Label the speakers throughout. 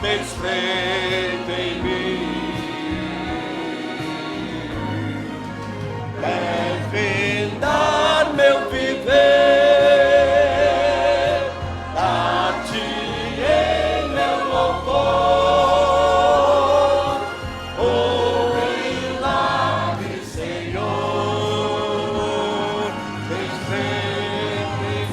Speaker 1: tens feito em mim. Deve dar meu viver a ti em meu louvor. Oh, milagre, Senhor, tens feito em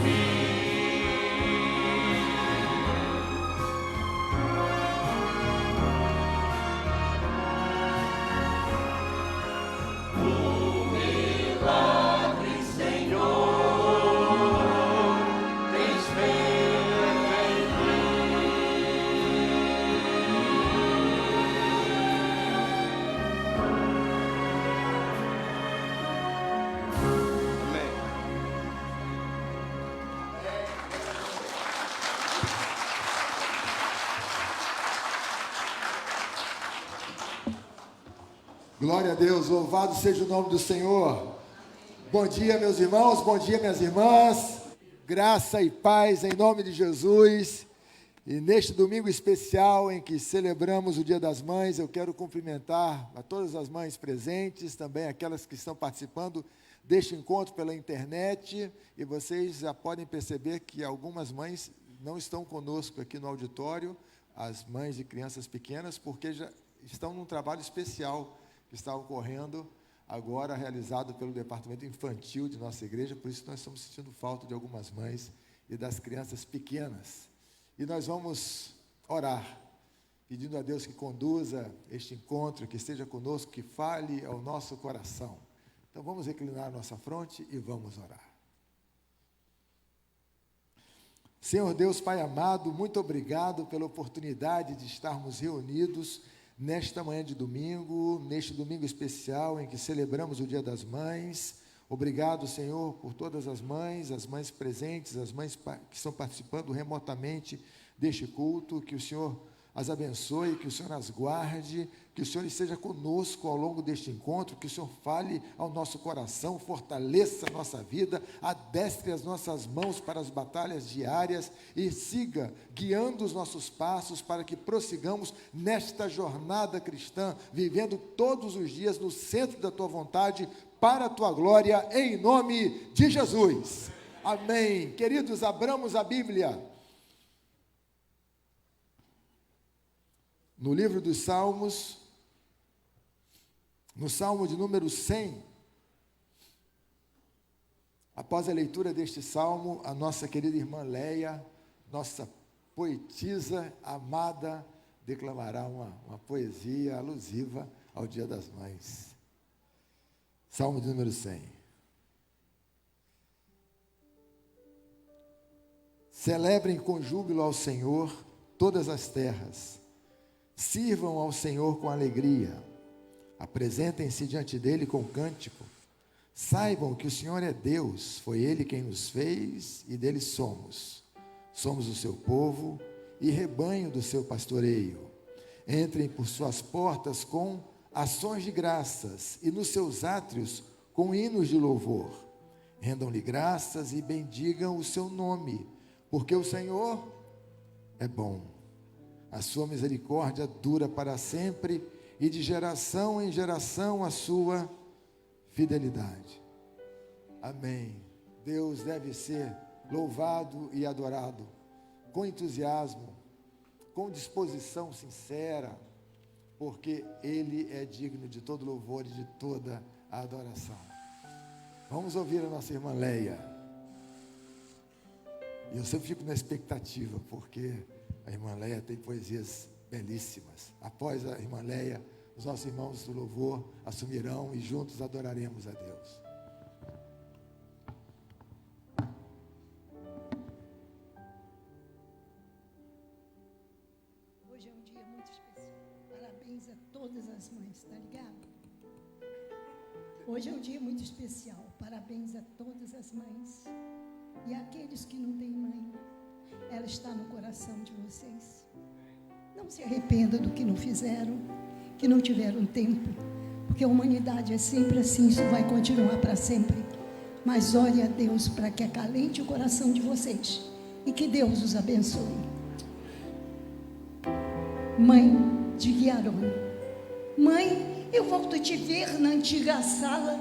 Speaker 2: Glória a Deus, louvado seja o nome do Senhor. Bom dia, meus irmãos, bom dia, minhas irmãs. Graça e paz em nome de Jesus. E neste domingo especial em que celebramos o Dia das Mães, eu quero cumprimentar a todas as mães presentes, também aquelas que estão participando deste encontro pela internet. E vocês já podem perceber que algumas mães não estão conosco aqui no auditório, as mães de crianças pequenas, porque já estão num trabalho especial que está ocorrendo agora, realizado pelo departamento infantil de nossa igreja. Por isso nós estamos sentindo falta de algumas mães e das crianças pequenas. E nós vamos orar, pedindo a Deus que conduza este encontro, que esteja conosco, que fale ao nosso coração. Então vamos reclinar a nossa fronte e vamos orar. Senhor Deus, Pai amado, muito obrigado pela oportunidade de estarmos reunidos nesta manhã de domingo, neste domingo especial em que celebramos o Dia das Mães. Obrigado, Senhor, por todas as mães presentes, as mães que estão participando remotamente deste culto. Que o Senhor as abençoe, que o Senhor as guarde, que o Senhor esteja conosco ao longo deste encontro, que o Senhor fale ao nosso coração, fortaleça a nossa vida, adestre as nossas mãos para as batalhas diárias e siga guiando os nossos passos para que prossigamos nesta jornada cristã, vivendo todos os dias no centro da Tua vontade, para a Tua glória, em nome de Jesus. Amém. Queridos, abramos a Bíblia no livro dos Salmos, no Salmo de número 100. Após a leitura deste Salmo, a nossa querida irmã Leia, nossa poetisa amada, declamará uma poesia alusiva ao Dia das Mães. Salmo de número 100. Celebrem com júbilo ao Senhor todas as terras. Sirvam ao Senhor com alegria. Apresentem-se diante dele com cântico. Saibam que o Senhor é Deus, foi Ele quem nos fez e dele somos. Somos o seu povo e rebanho do seu pastoreio. Entrem por suas portas com ações de graças e nos seus átrios com hinos de louvor. Rendam-lhe graças e bendigam o seu nome, porque o Senhor é bom. A sua misericórdia dura para sempre e de geração em geração a sua fidelidade. Amém. Deus deve ser louvado e adorado com entusiasmo, com disposição sincera, porque Ele é digno de todo louvor e de toda a adoração. Vamos ouvir a nossa irmã Leia. E eu sempre fico na expectativa, porque a irmã Leia tem poesias belíssimas. Após a irmã Leia, os nossos irmãos do louvor assumirão e juntos adoraremos a Deus.
Speaker 3: Hoje é um dia muito especial. Parabéns a todas as mães, tá ligado? Hoje é um dia muito especial. Parabéns a todas as mães. E aqueles que não têm mãe, ela está no coração de vocês. Não se arrependa do que não fizeram, que não tiveram tempo, porque a humanidade é sempre assim, isso vai continuar para sempre. Mas ore a Deus para que acalente o coração de vocês e que Deus os abençoe. Mãe de Guiarone. Mãe, eu volto a te ver na antiga sala,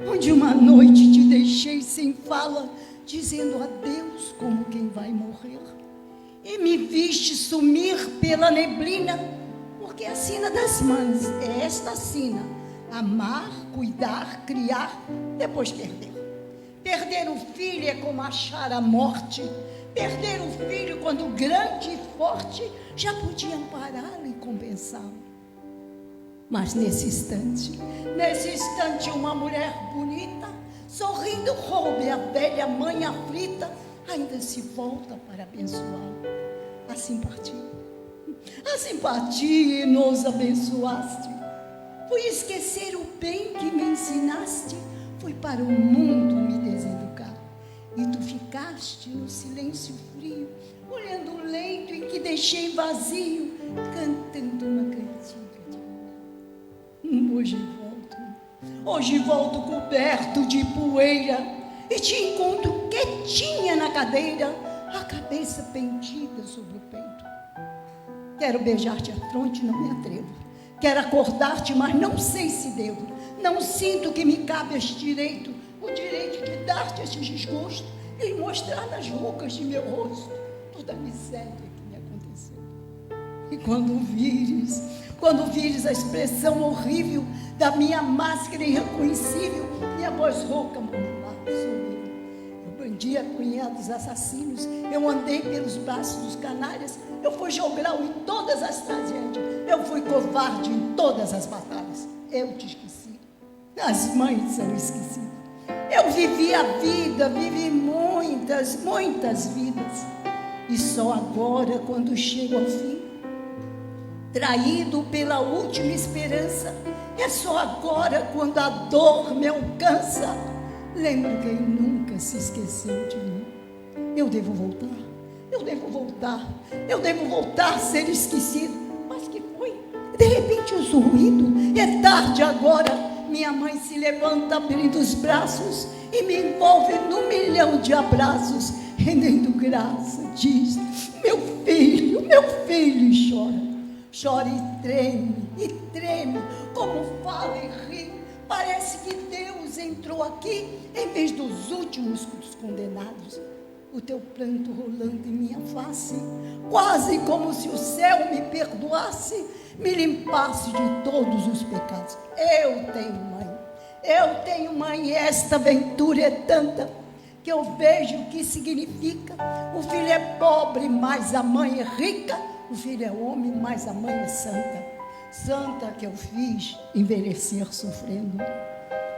Speaker 3: onde uma noite te deixei sem fala, dizendo adeus como quem vai morrer. E me viste sumir pela neblina, porque a sina das mães é esta sina: amar, cuidar, criar, depois perder. Perder o filho é como achar a morte. Perder o filho, quando grande e forte, já podia ampará-lo e compensá-lo. Mas nesse instante, uma mulher bonita, sorrindo, roube a velha mãe aflita, ainda se volta para abençoá-lo. Assim parti e nos abençoaste. Fui esquecer o bem que me ensinaste, fui para o mundo me deseducar. E tu ficaste no silêncio frio, olhando o leito em que deixei vazio, cantando uma cantiga de amor. Hoje volto coberto de poeira, e te encontro quietinha na cadeira, a cabeça pendida sobre o peito. Quero beijar-te a fronte, não me atrevo. Quero acordar-te, mas não sei se devo. Não sinto que me cabe este direito, o direito de dar-te esse desgosto e mostrar nas rugas de meu rosto toda a miséria que me aconteceu. E quando vires a expressão horrível da minha máscara irreconhecível, minha voz rouca, mamãe, sou eu. Eu bandi a cunhados assassinos, eu andei pelos braços dos canalhas, eu fui jogral em todas as tragédias, eu fui covarde em todas as batalhas. Eu te esqueci. As mães são esquecidas. Eu vivi a vida, vivi muitas vidas. E só agora, quando chego ao fim, traído pela última esperança, é só agora, quando a dor me alcança, lembro quem nunca se esqueceu de mim. Eu devo voltar a ser esquecido. Mas que foi? De repente ouço um ruído, é tarde agora. Minha mãe se levanta abrindo os braços e me envolve num milhão de abraços, rendendo graça, diz: meu filho, e chora e treme, como fala e ri. Parece que Deus entrou aqui em vez dos últimos condenados. O teu pranto rolando em minha face, quase como se o céu me perdoasse, me limpasse de todos os pecados. Eu tenho mãe, e esta aventura é tanta, que eu vejo o que significa. O filho é pobre, mas a mãe é rica. O filho é homem, mas a mãe é santa. Santa que eu fiz envelhecer sofrendo,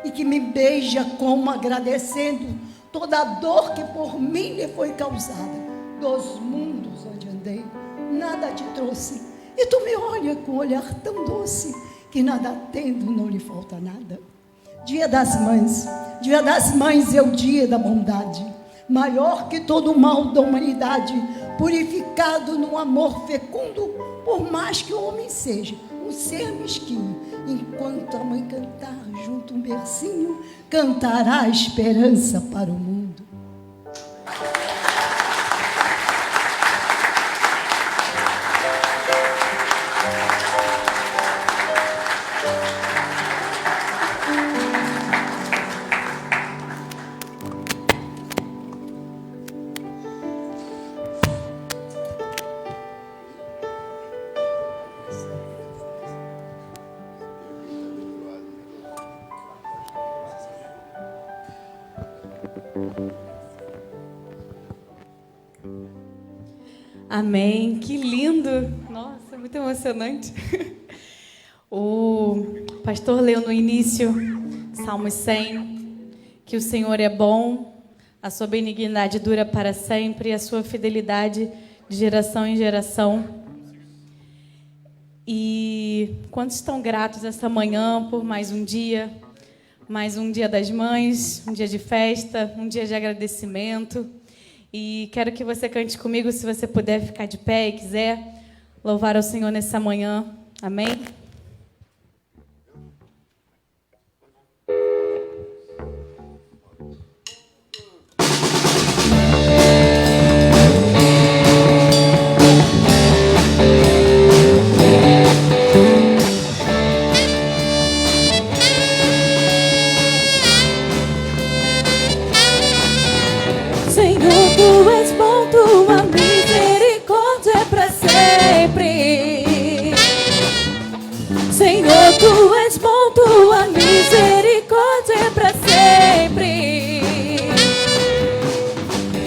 Speaker 3: e que me beija como agradecendo toda a dor que por mim lhe foi causada. Dos mundos onde andei, nada te trouxe, e tu me olha com um olhar tão doce, que nada tendo, não lhe falta nada. Dia das Mães é o dia da bondade, maior que todo o mal da humanidade, purificado num amor fecundo, por mais que o homem seja um ser mesquinho. Enquanto a mãe cantar junto um bercinho, cantará a esperança para o mundo.
Speaker 4: Amém, que lindo! Nossa, muito emocionante. O pastor leu no início, Salmos 100, que o Senhor é bom, a sua benignidade dura para sempre, e a sua fidelidade de geração em geração. E quantos estão gratos essa manhã por mais um dia das mães, um dia de festa, um dia de agradecimento. E quero que você cante comigo, se você puder ficar de pé e quiser louvar ao Senhor nessa manhã. Amém? Senhor, tu és bom, tua misericórdia é para sempre.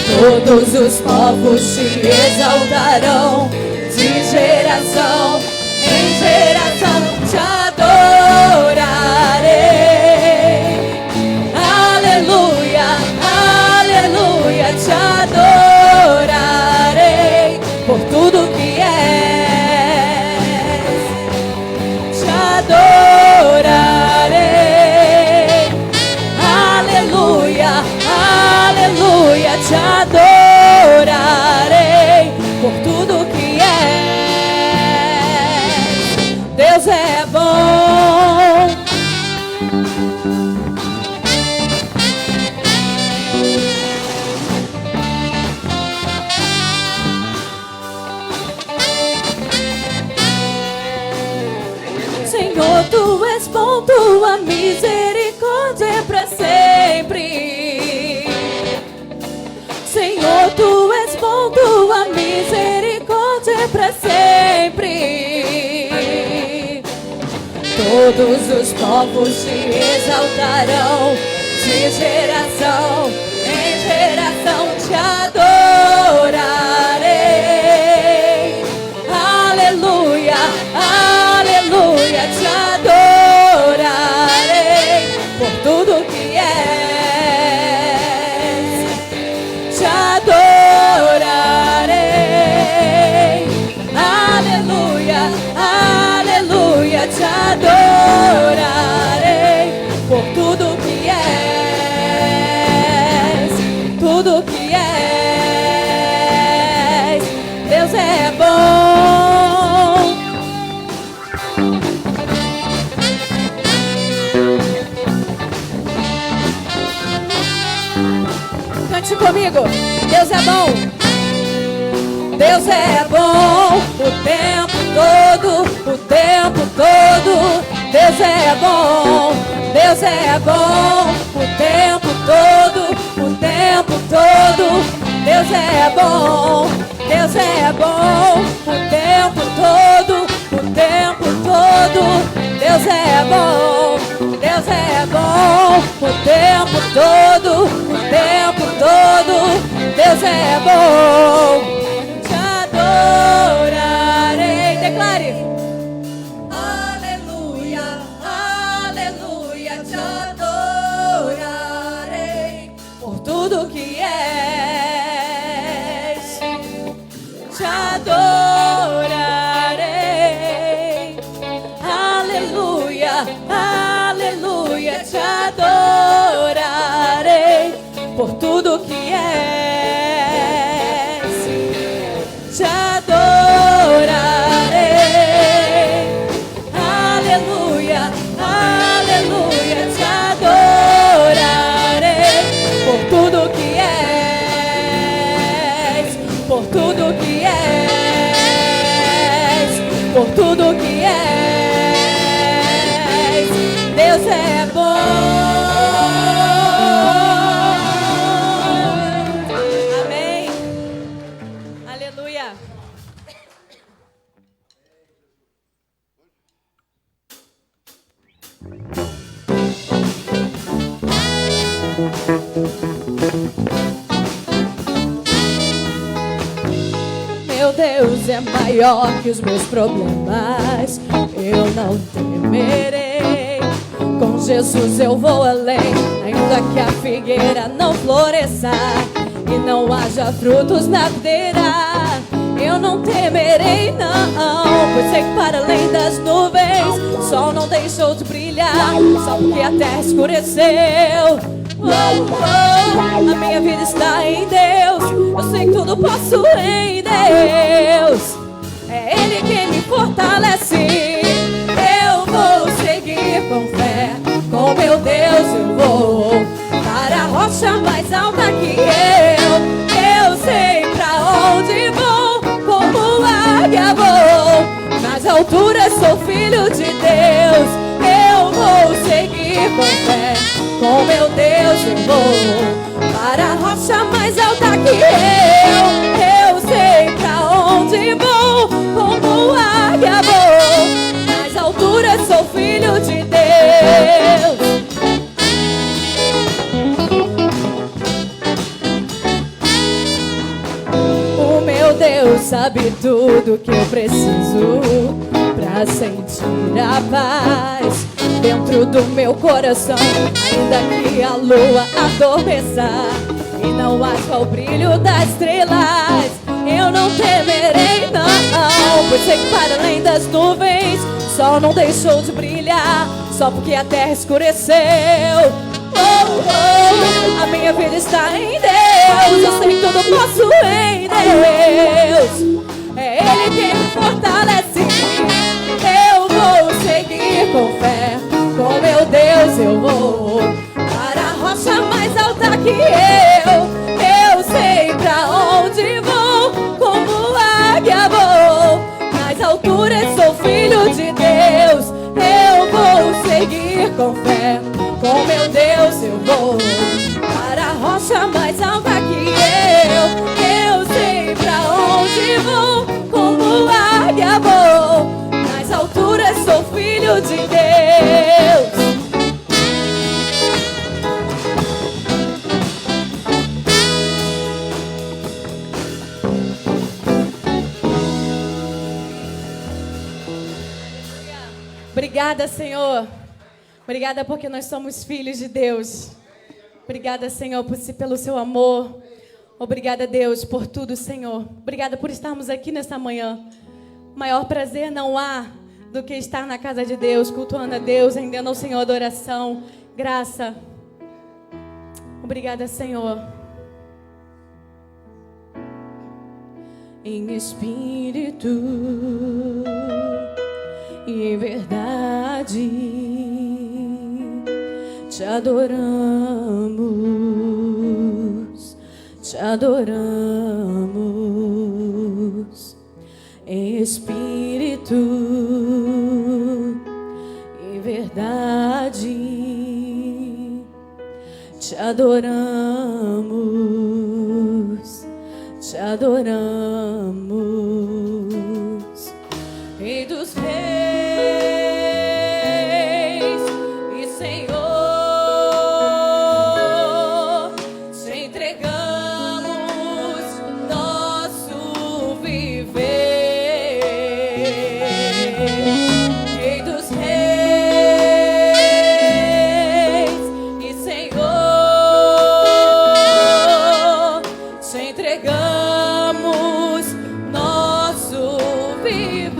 Speaker 4: Todos os povos te exaltarão, de geração em geração te adorarei. Aleluia, aleluia, te adorarei por tudo que és. Te adorarei. Aleluia, aleluia, te adorarei por tudo que és. Deus é bom. Senhor, tu és bom, tua misericórdia é para sempre. Senhor, tu és bom, tua misericórdia é para sempre. Todos os povos te exaltarão, de geração em geração te adorarei. Aleluia, aleluia, te adorarei por tudo que és. Te adorarei. Aleluia, aleluia, te adorarei por tudo que és. Tudo que és. Deus é bom. Cante comigo. Deus é bom. Deus é bom o tempo todo, o tempo todo. Deus é bom. Deus é bom o tempo todo, o tempo todo. Deus é bom. Deus é bom o tempo todo, o tempo todo. Deus é bom. Deus é bom o tempo todo, o tempo todo. Deus é bom. Te adorarei. Declare. Aleluia, aleluia, te adorarei por tudo que és. Te adorarei. Aleluia, aleluia, te adorarei por tudo que és. Te adorarei. Aleluia, aleluia, te adorarei por tudo que és. Por tudo que és. Por tudo que és. Deus é bom. Amém. Aleluia. Meu Deus é maior que os meus problemas, eu não temerei. Com Jesus eu vou além, ainda que a figueira não floresça e não haja frutos na videira. Eu não temerei não, pois sei que para além das nuvens o sol não deixou de brilhar, só porque a terra escureceu. A minha vida está em Deus, eu sei que tudo posso em Deus. É Ele quem me fortalece. Eu vou seguir com fé, com meu Deus eu vou para a rocha mais alta que eu sei pra onde vou, como águia vou, nas alturas sou filho de Deus. Eu vou seguir com fé, com meu Deus eu vou para a rocha mais alta que eu sei pra onde vou, como águia vou, nas alturas sabe tudo que eu preciso pra sentir a paz dentro do meu coração. Ainda que a lua adormeça e não haja o brilho das estrelas, eu não temerei não, pois sei que para além das nuvens o sol não deixou de brilhar só porque a terra escureceu. Oh, oh, a minha vida está em Deus, eu sei que tudo posso em Deus. É Ele quem me fortalece. Eu vou seguir com fé, com meu Deus eu vou para a rocha mais alta que eu sei pra onde vou, como águia vou, nas alturas sou filho de Deus. Eu vou seguir com fé, com meu Deus eu vou para a rocha mais alta que eu sei pra onde vou, como águia vou, nas alturas sou filho de Deus. Obrigada, Senhor. Obrigada porque nós somos filhos de Deus. Obrigada, Senhor, pelo seu amor. Obrigada, Deus, por tudo, Senhor. Obrigada por estarmos aqui nesta manhã. Maior prazer não há do que estar na casa de Deus, cultuando a Deus, rendendo ao Senhor adoração, graça. Obrigada, Senhor. Em espírito e em verdade te adoramos, te adoramos. Em espírito e em verdade te adoramos, te adoramos. Rei dos reis e Senhor, te entregamos nosso viver. Rei dos reis e Senhor, te entregamos nosso viver.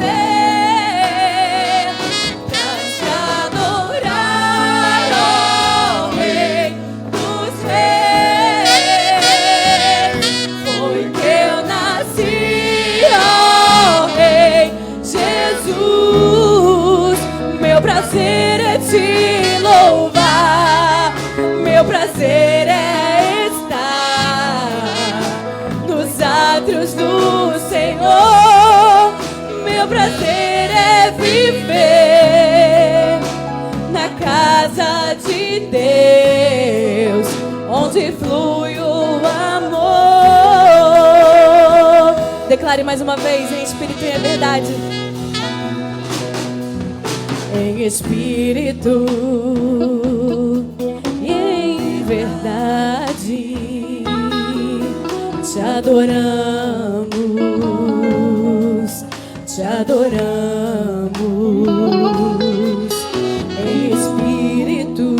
Speaker 4: Prazer é te louvar, meu prazer é estar nos átrios do Senhor. Meu prazer é viver na casa de Deus, onde flui o amor. Declare mais uma vez, em espírito e em verdade. Em espírito e em verdade te adoramos, te adoramos. Em espírito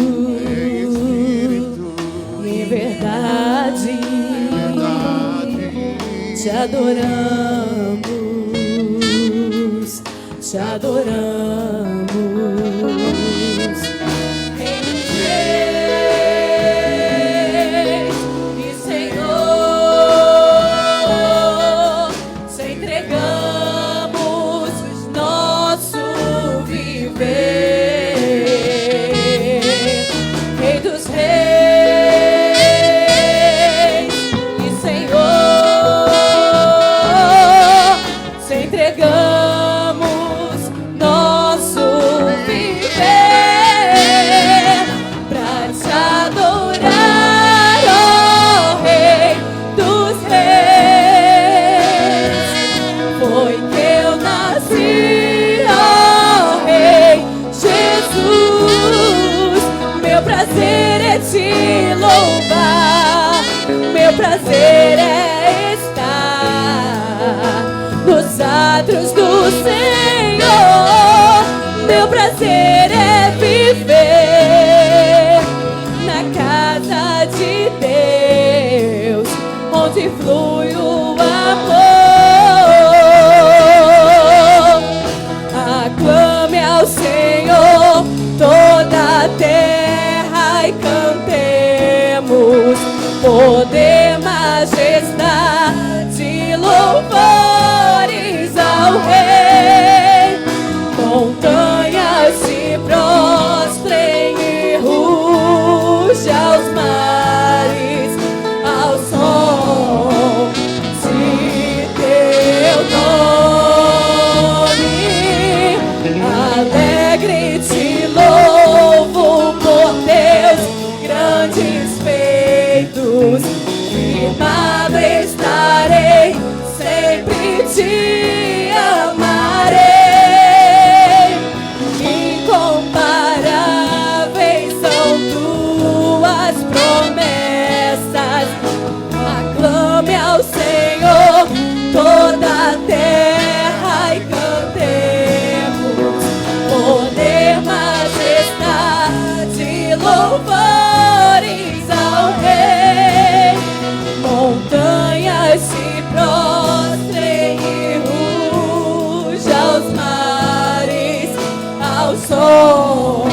Speaker 4: e em verdade te adoramos, te adoramos. Entregamos nosso encontros do Senhor, meu prazer é viver na casa de Deus, onde flui o amor. Aclame ao Senhor toda a terra e cantemos poder, majestade, louvores ao Rei. Montanhas se prostrem e ruja aos mares, ao som de teu nome. Alegre te louvo por teus grandes feitos. Firmado estarei, sempre te amarei. Incomparáveis são tuas promessas. Aclame ao Senhor toda a terra e cantemos poder, majestade, louvores ao Rei. Montanhas se prostrem e ruja aos mares, ao som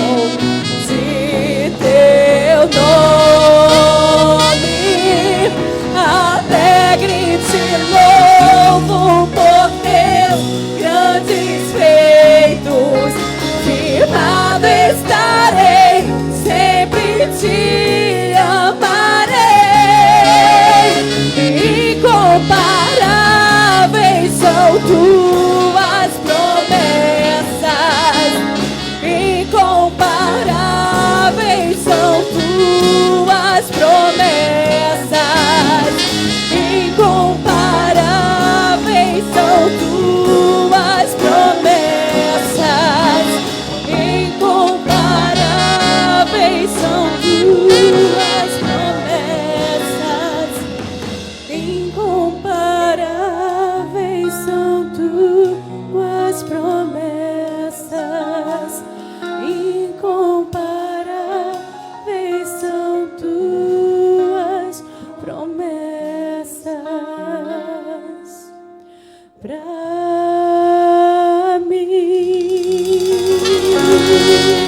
Speaker 4: de teu nome. Alegre te louvo por teus grandes feitos. Firmado estarei, sempre te amarei. Incomparáveis são tuas promessas. Incomparáveis são tuas promessas. Incomparáveis são tuas promessas. Incomparáveis são tuas promessas. Incomparáveis são tuas promessas. Incomparáveis são tuas promessas pra mim. Amém.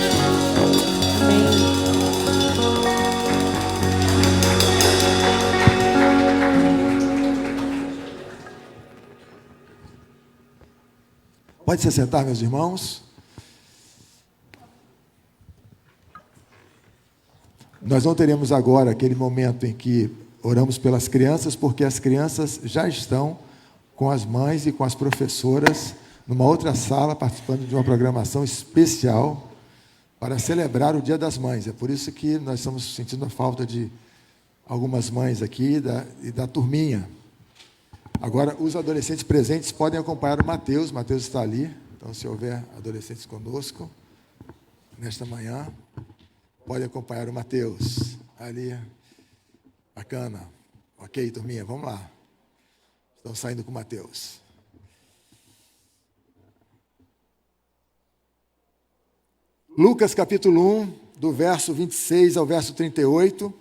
Speaker 2: Pode se sentar, meus irmãos. Nós não teremos agora aquele momento em que oramos pelas crianças, porque as crianças já estão com as mães e com as professoras numa outra sala, participando de uma programação especial para celebrar o Dia das Mães. É por isso que nós estamos sentindo a falta de algumas mães aqui e da turminha. Agora, os adolescentes presentes podem acompanhar o Mateus. Mateus está ali. Então, se houver adolescentes conosco nesta manhã, pode acompanhar o Mateus. Ali. Bacana. Ok, turminha, vamos lá. Estão saindo com o Mateus. Lucas capítulo 1, do verso 26 ao verso 38.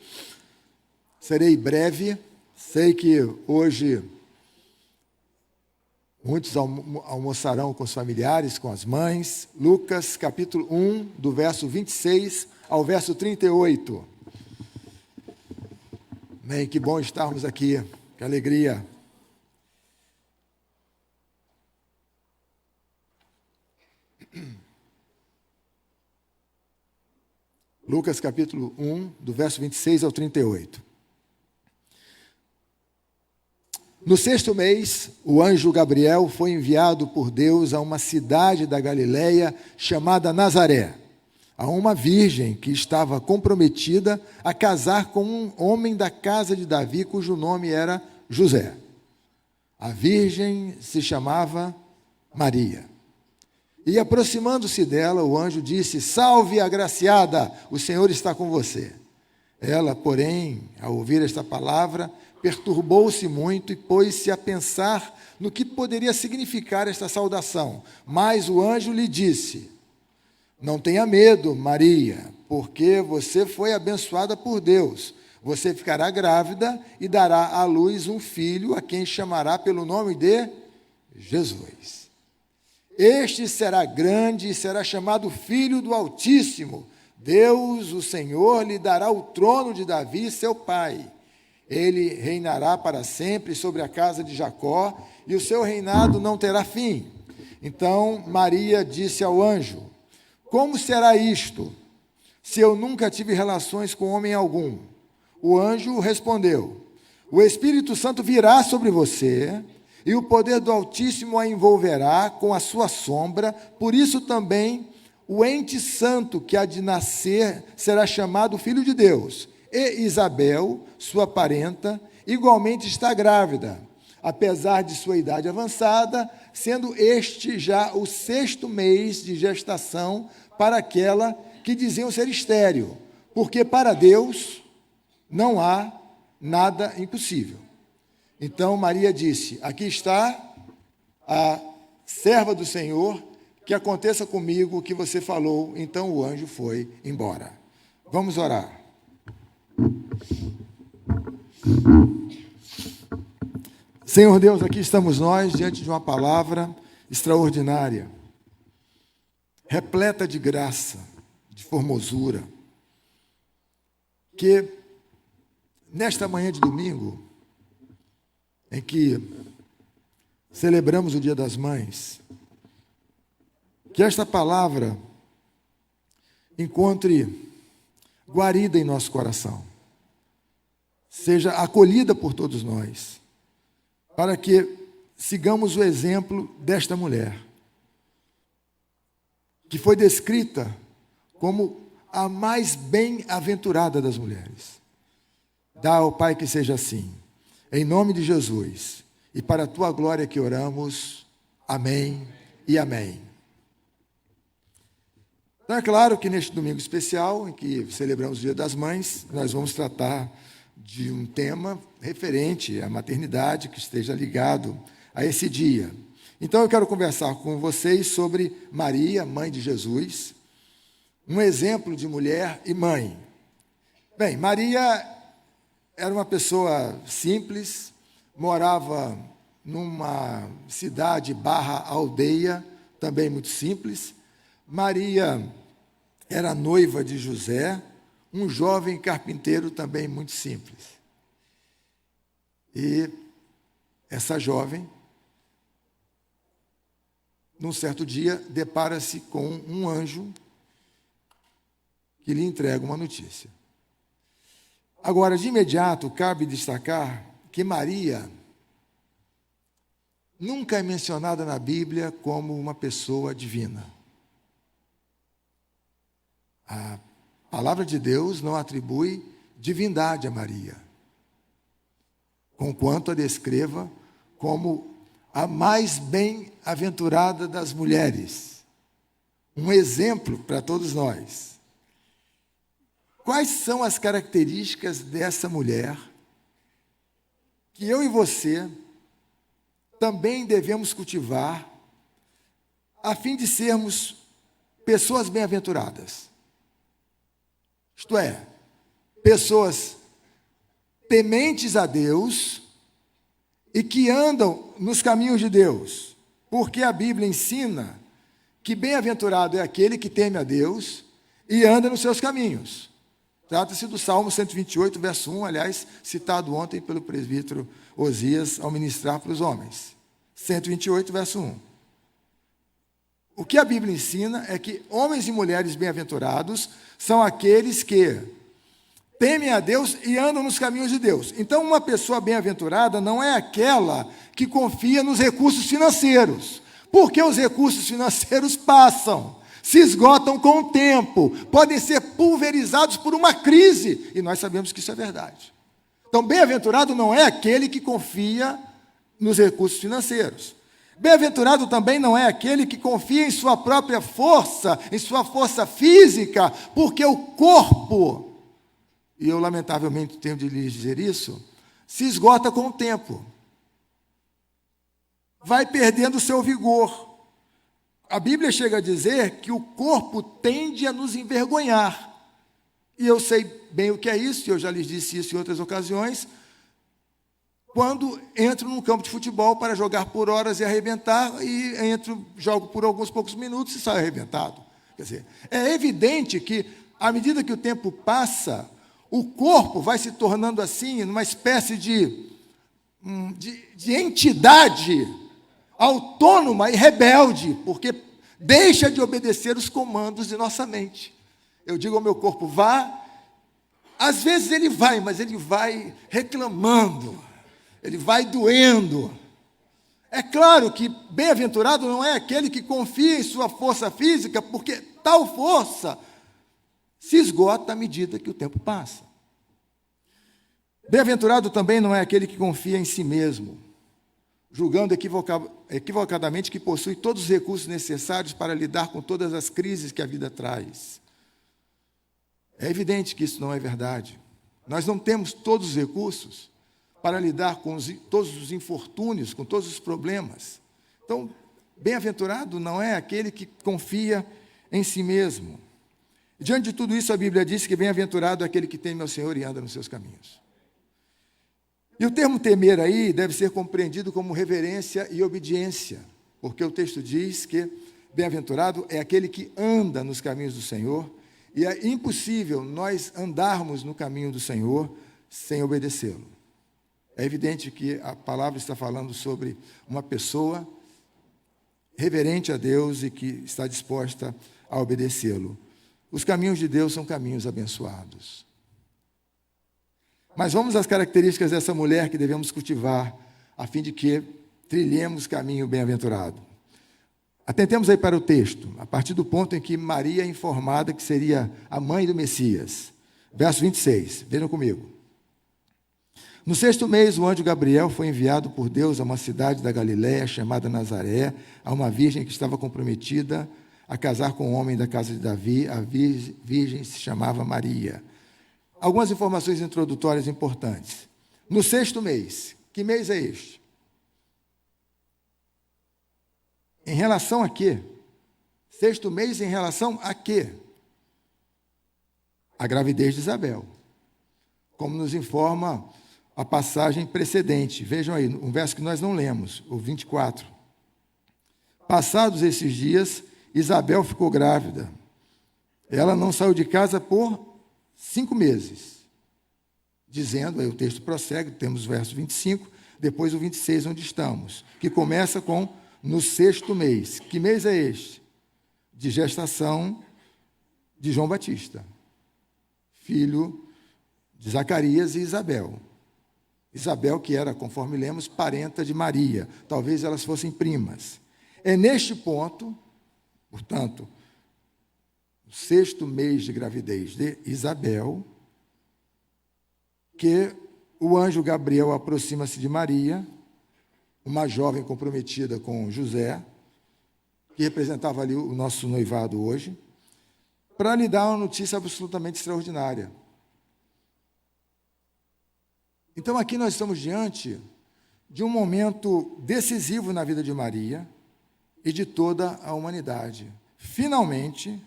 Speaker 2: Serei breve. Sei que hoje muitos almoçarão com os familiares, com as mães. Lucas capítulo 1, do verso 26 ao verso 38. Amém, que bom estarmos aqui, que alegria. Lucas capítulo 1, do verso 26 ao 38. No 6º mês, o anjo Gabriel foi enviado por Deus a uma cidade da Galileia chamada Nazaré, a uma virgem que estava comprometida a casar com um homem da casa de Davi, cujo nome era José. A virgem se chamava Maria. E aproximando-se dela, o anjo disse: Salve, agraciada, o Senhor está com você. Ela, porém, ao ouvir esta palavra, perturbou-se muito e pôs-se a pensar no que poderia significar esta saudação. Mas o anjo lhe disse: não tenha medo, Maria, porque você foi abençoada por Deus. Você ficará grávida e dará à luz um filho, a quem chamará pelo nome de Jesus. Este será grande e será chamado Filho do Altíssimo. Deus, o Senhor, lhe dará o trono de Davi, seu pai. Ele reinará para sempre sobre a casa de Jacó, e o seu reinado não terá fim. Então Maria disse ao anjo: como será isto, se eu nunca tive relações com homem algum? O anjo respondeu: o Espírito Santo virá sobre você, e o poder do Altíssimo a envolverá com a sua sombra. Por isso também o ente santo que há de nascer será chamado Filho de Deus. E Isabel, sua parenta, igualmente está grávida, apesar de sua idade avançada, sendo este já o 6º mês de gestação para aquela que diziam ser estéril, porque para Deus não há nada impossível. Então Maria disse: aqui está a serva do Senhor, que aconteça comigo o que você falou. Então o anjo foi embora. Vamos orar. Senhor Deus, aqui estamos nós diante de uma palavra extraordinária, repleta de graça, de formosura, que nesta manhã de domingo, em que celebramos o Dia das Mães, que esta palavra encontre guarida em nosso coração, seja acolhida por todos nós, para que sigamos o exemplo desta mulher, que foi descrita como a mais bem-aventurada das mulheres. Dá ao Pai que seja assim, em nome de Jesus, e para a tua glória que oramos. Amém e amém. Então é claro que neste domingo especial, em que celebramos o Dia das Mães, nós vamos tratar de um tema referente à maternidade que esteja ligado a esse dia. Então eu quero conversar com vocês sobre Maria, mãe de Jesus, um exemplo de mulher e mãe. Bem, Maria era uma pessoa simples, morava numa cidade /aldeia, também muito simples. Maria era noiva de José, um jovem carpinteiro também muito simples. E essa jovem, num certo dia, depara-se com um anjo que lhe entrega uma notícia. Agora, de imediato, cabe destacar que Maria nunca é mencionada na Bíblia como uma pessoa divina. A palavra de Deus não atribui divindade a Maria, conquanto a descreva como a mais bem-aventurada das mulheres, um exemplo para todos nós. Quais são as características dessa mulher que eu e você também devemos cultivar a fim de sermos pessoas bem-aventuradas? Isto é, pessoas tementes a Deus e que andam nos caminhos de Deus, porque a Bíblia ensina que bem-aventurado é aquele que teme a Deus e anda nos seus caminhos. Trata-se do Salmo 128, verso 1, aliás, citado ontem pelo presbítero Osias ao ministrar para os homens. 128, verso 1. O que a Bíblia ensina é que homens e mulheres bem-aventurados são aqueles que temem a Deus e andam nos caminhos de Deus. Então, uma pessoa bem-aventurada não é aquela que confia nos recursos financeiros, porque os recursos financeiros passam, se esgotam com o tempo, podem ser pulverizados por uma crise, e nós sabemos que isso é verdade. Então, bem-aventurado não é aquele que confia nos recursos financeiros. Bem-aventurado também não é aquele que confia em sua própria força, em sua força física, porque o corpo, e eu lamentavelmente tenho de lhes dizer isso, se esgota com o tempo. Vai perdendo o seu vigor. A Bíblia chega a dizer que o corpo tende a nos envergonhar. E eu sei bem o que é isso, e eu já lhes disse isso em outras ocasiões. Quando entro num campo de futebol para jogar por horas e arrebentar, e jogo por alguns poucos minutos e saio arrebentado. Quer dizer, é evidente que, à medida que o tempo passa, o corpo vai se tornando assim, numa espécie de entidade autônoma e rebelde, porque deixa de obedecer os comandos de nossa mente. Eu digo ao meu corpo, vá. Às vezes ele vai, mas ele vai reclamando, ele vai doendo. É claro que bem-aventurado não é aquele que confia em sua força física, porque tal força se esgota à medida que o tempo passa. Bem-aventurado também não é aquele que confia em si mesmo, julgando equivocadamente que possui todos os recursos necessários para lidar com todas as crises que a vida traz. É evidente que isso não é verdade. Nós não temos todos os recursos para lidar com todos os infortúnios, com todos os problemas. Então, bem-aventurado não é aquele que confia em si mesmo. Diante de tudo isso, a Bíblia diz que bem-aventurado é aquele que teme ao Senhor e anda nos seus caminhos. E o termo temer aí deve ser compreendido como reverência e obediência, porque o texto diz que bem-aventurado é aquele que anda nos caminhos do Senhor, e é impossível nós andarmos no caminho do Senhor sem obedecê-lo. É evidente que a palavra está falando sobre uma pessoa reverente a Deus e que está disposta a obedecê-lo. Os caminhos de Deus são caminhos abençoados. Mas vamos às características dessa mulher que devemos cultivar, a fim de que trilhemos caminho bem-aventurado. Atentemos aí para o texto, a partir do ponto em que Maria é informada que seria a mãe do Messias. Verso 26, vejam comigo. No 6º mês, o anjo Gabriel foi enviado por Deus a uma cidade da Galiléia chamada Nazaré, a uma virgem que estava comprometida a casar com um homem da casa de Davi. A virgem se chamava Maria. Algumas informações introdutórias importantes. No 6º mês, que mês é este? Em relação a quê? 6º mês em relação a quê? A gravidez de Isabel. Como nos informa a passagem precedente. Vejam aí, um verso que nós não lemos, o 24. Passados esses dias, Isabel ficou grávida. Ela não saiu de casa por 5 meses. Dizendo, aí o texto prossegue, temos o verso 25, depois o 26, onde estamos, que começa com no 6º mês. Que mês é este? De gestação de João Batista, filho de Zacarias e Isabel. Isabel, que era, conforme lemos, parenta de Maria. Talvez elas fossem primas. É neste ponto, portanto, o 6º mês de gravidez de Isabel, que o anjo Gabriel aproxima-se de Maria, uma jovem comprometida com José, que representava ali o nosso noivado hoje, para lhe dar uma notícia absolutamente extraordinária. Então, aqui nós estamos diante de um momento decisivo na vida de Maria e de toda a humanidade. Finalmente,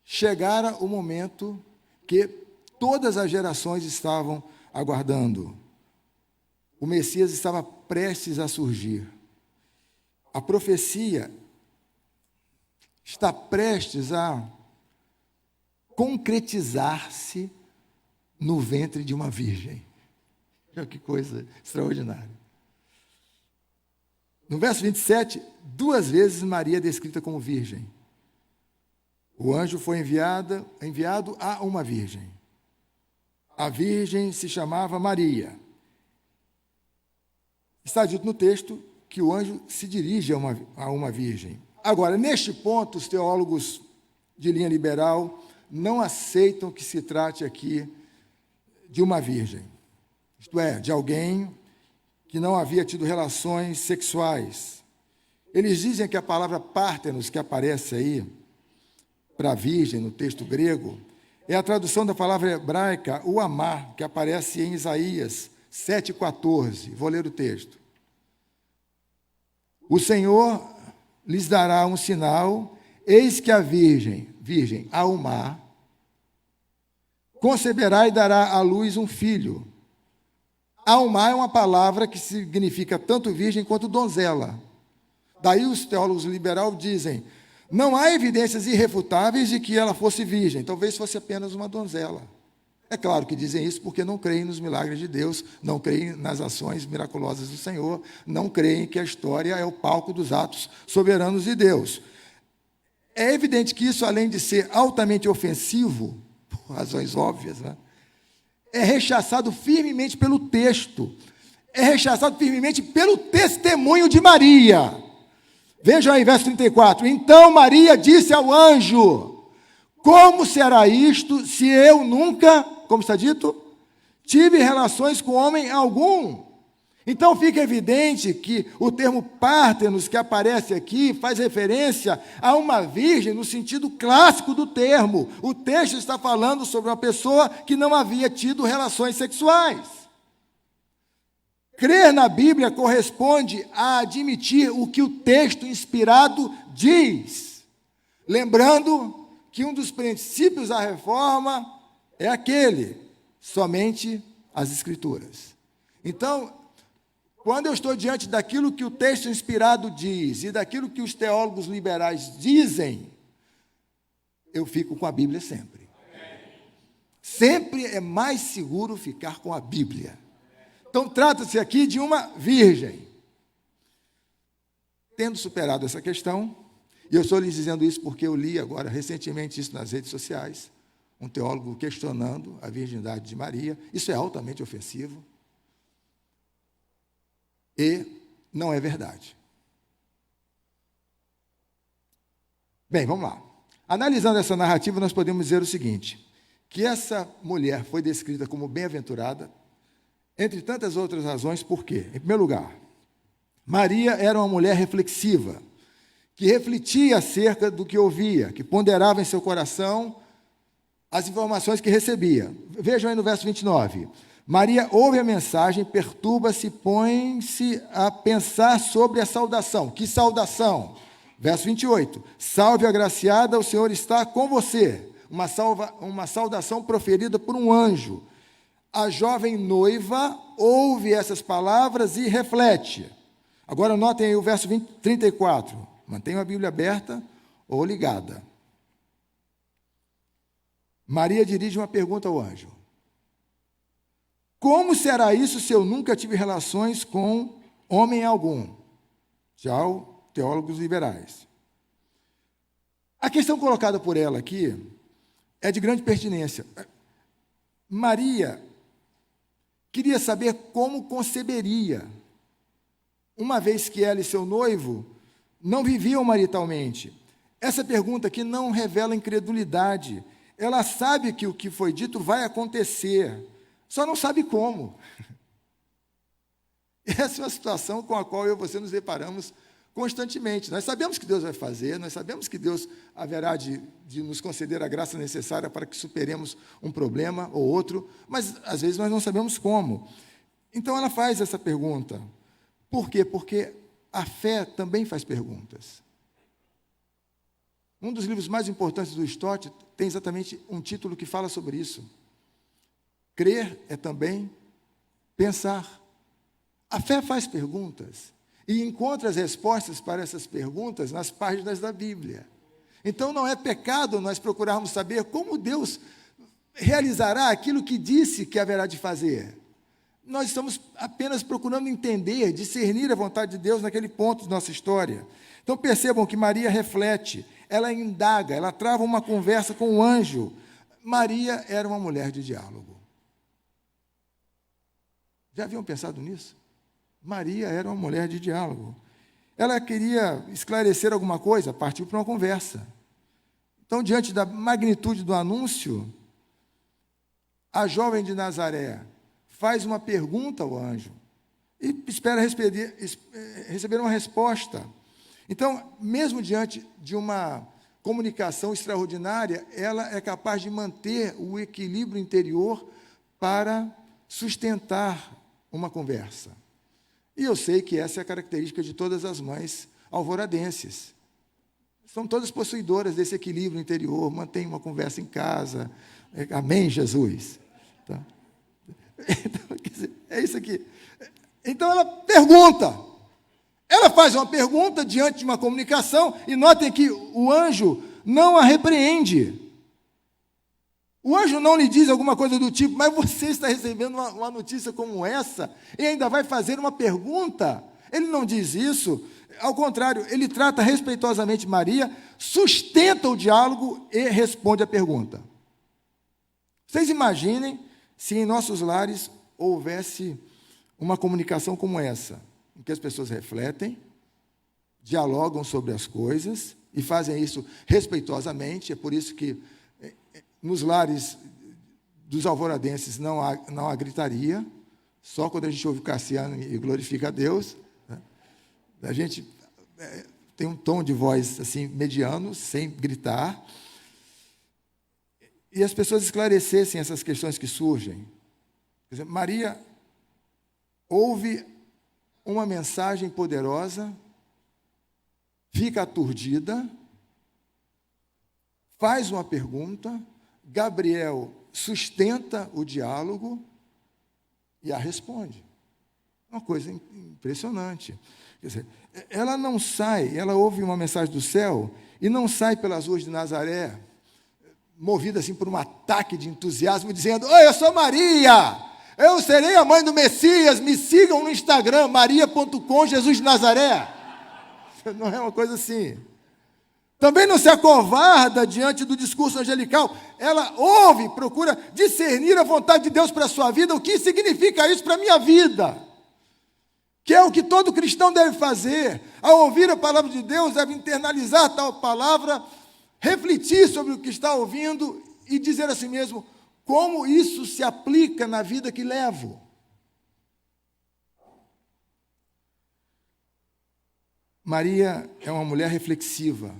Speaker 2: chegara o momento que todas as gerações estavam aguardando. O Messias estava prestes a surgir. A profecia está prestes a concretizar-se no ventre de uma virgem. Que coisa extraordinária. No verso 27, 2 vezes Maria é descrita como virgem. O anjo foi enviado a uma virgem. A virgem se chamava Maria. Está dito no texto que o anjo se dirige a uma virgem. Agora, neste ponto, os teólogos de linha liberal não aceitam que se trate aqui de uma virgem. Isto é, de alguém que não havia tido relações sexuais. Eles dizem que a palavra pártenos, que aparece aí, para virgem, no texto grego, é a tradução da palavra hebraica, o amar, que aparece em Isaías 7,14. Vou ler o texto. O Senhor lhes dará um sinal, eis que a virgem, ao mar, conceberá e dará à luz um filho. Alma é uma palavra que significa tanto virgem quanto donzela. Daí os teólogos liberais dizem, não há evidências irrefutáveis de que ela fosse virgem, talvez fosse apenas uma donzela. É claro que dizem isso porque não creem nos milagres de Deus, não creem nas ações miraculosas do Senhor, não creem que a história é o palco dos atos soberanos de Deus. É evidente que isso, além de ser altamente ofensivo, por razões óbvias, né, é rechaçado firmemente pelo texto, é rechaçado firmemente pelo testemunho de Maria. Vejam aí, verso 34. Então Maria disse ao anjo, como será isto se eu nunca, como está dito, tive relações com homem algum? Então fica evidente que o termo pártenos que aparece aqui faz referência a uma virgem no sentido clássico do termo. O texto está falando sobre uma pessoa que não havia tido relações sexuais. Crer na Bíblia corresponde a admitir o que o texto inspirado diz. Lembrando que um dos princípios da reforma é aquele, somente as Escrituras. Então, quando eu estou diante daquilo que o texto inspirado diz e daquilo que os teólogos liberais dizem, eu fico com a Bíblia sempre. Sempre é mais seguro ficar com a Bíblia. Então, trata-se aqui de uma virgem. Tendo superado essa questão, e eu estou lhes dizendo isso porque eu li agora recentemente isso nas redes sociais, um teólogo questionando a virgindade de Maria, isso é altamente ofensivo e não é verdade. Bem, vamos lá. Analisando essa narrativa, nós podemos dizer o seguinte, que essa mulher foi descrita como bem-aventurada, entre tantas outras razões, por quê? Em primeiro lugar, Maria era uma mulher reflexiva, que refletia acerca do que ouvia, que ponderava em seu coração as informações que recebia. Vejam aí no verso 29. Maria ouve a mensagem, perturba-se, põe-se a pensar sobre a saudação. Que saudação? Verso 28. Salve agraciada, o Senhor está com você. Uma saudação proferida por um anjo. A jovem noiva ouve essas palavras e reflete. Agora notem aí o verso 34. Mantenham a Bíblia aberta ou ligada. Maria dirige uma pergunta ao anjo. Como será isso se eu nunca tive relações com homem algum? Tchau, teólogos liberais. A questão colocada por ela aqui é de grande pertinência. Maria queria saber como conceberia, uma vez que ela e seu noivo não viviam maritalmente. Essa pergunta aqui não revela incredulidade. Ela sabe que o que foi dito vai acontecer, só não sabe como. Essa é uma situação com a qual eu e você nos deparamos constantemente. Nós sabemos que Deus vai fazer, nós sabemos que Deus haverá de nos conceder a graça necessária para que superemos um problema ou outro, mas às vezes nós não sabemos como. Então ela faz essa pergunta. Por quê? Porque a fé também faz perguntas. Um dos livros mais importantes do Stott tem exatamente um título que fala sobre isso. Crer é também pensar. A fé faz perguntas e encontra as respostas para essas perguntas nas páginas da Bíblia. Então não é pecado nós procurarmos saber como Deus realizará aquilo que disse que haverá de fazer. Nós estamos apenas procurando entender, discernir a vontade de Deus naquele ponto de nossa história. Então percebam que Maria reflete, ela indaga, ela trava uma conversa com o anjo. Maria era uma mulher de diálogo. Já haviam pensado nisso? Maria era uma mulher de diálogo. Ela queria esclarecer alguma coisa, partiu para uma conversa. Então, diante da magnitude do anúncio, a jovem de Nazaré faz uma pergunta ao anjo e espera receber uma resposta. Então, mesmo diante de uma comunicação extraordinária, ela é capaz de manter o equilíbrio interior para sustentar uma conversa. E eu sei que essa é a característica de todas as mães alvoradenses. São todas possuidoras desse equilíbrio interior, mantém uma conversa em casa. Amém, Jesus? Tá? Então, quer dizer, é isso aqui. Então ela pergunta. Ela faz uma pergunta diante de uma comunicação, e notem que o anjo não a repreende. O anjo não lhe diz alguma coisa do tipo, mas você está recebendo uma notícia como essa e ainda vai fazer uma pergunta? Ele não diz isso. Ao contrário, ele trata respeitosamente Maria, sustenta o diálogo e responde a pergunta. Vocês imaginem se em nossos lares houvesse uma comunicação como essa, em que as pessoas refletem, dialogam sobre as coisas e fazem isso respeitosamente. É por isso que nos lares dos alvoradenses não há gritaria, só quando a gente ouve Cassiano e glorifica a Deus. Né? A gente tem um tom de voz assim mediano, sem gritar. E as pessoas esclarecessem essas questões que surgem. Quer dizer, Maria ouve uma mensagem poderosa, fica aturdida, faz uma pergunta, Gabriel sustenta o diálogo e a responde. Uma coisa impressionante. Quer dizer, ela não sai, ela ouve uma mensagem do céu e não sai pelas ruas de Nazaré, movida assim por um ataque de entusiasmo, dizendo: oi, eu sou Maria, eu serei a mãe do Messias, me sigam no Instagram, maria.com, Jesus de Nazaré. Não é uma coisa assim. Também não se acovarda diante do discurso angelical. Ela ouve, procura discernir a vontade de Deus para a sua vida. O que significa isso para a minha vida? Que é o que todo cristão deve fazer. Ao ouvir a palavra de Deus, deve internalizar tal palavra, refletir sobre o que está ouvindo e dizer a si mesmo: como isso se aplica na vida que levo? Maria é uma mulher reflexiva,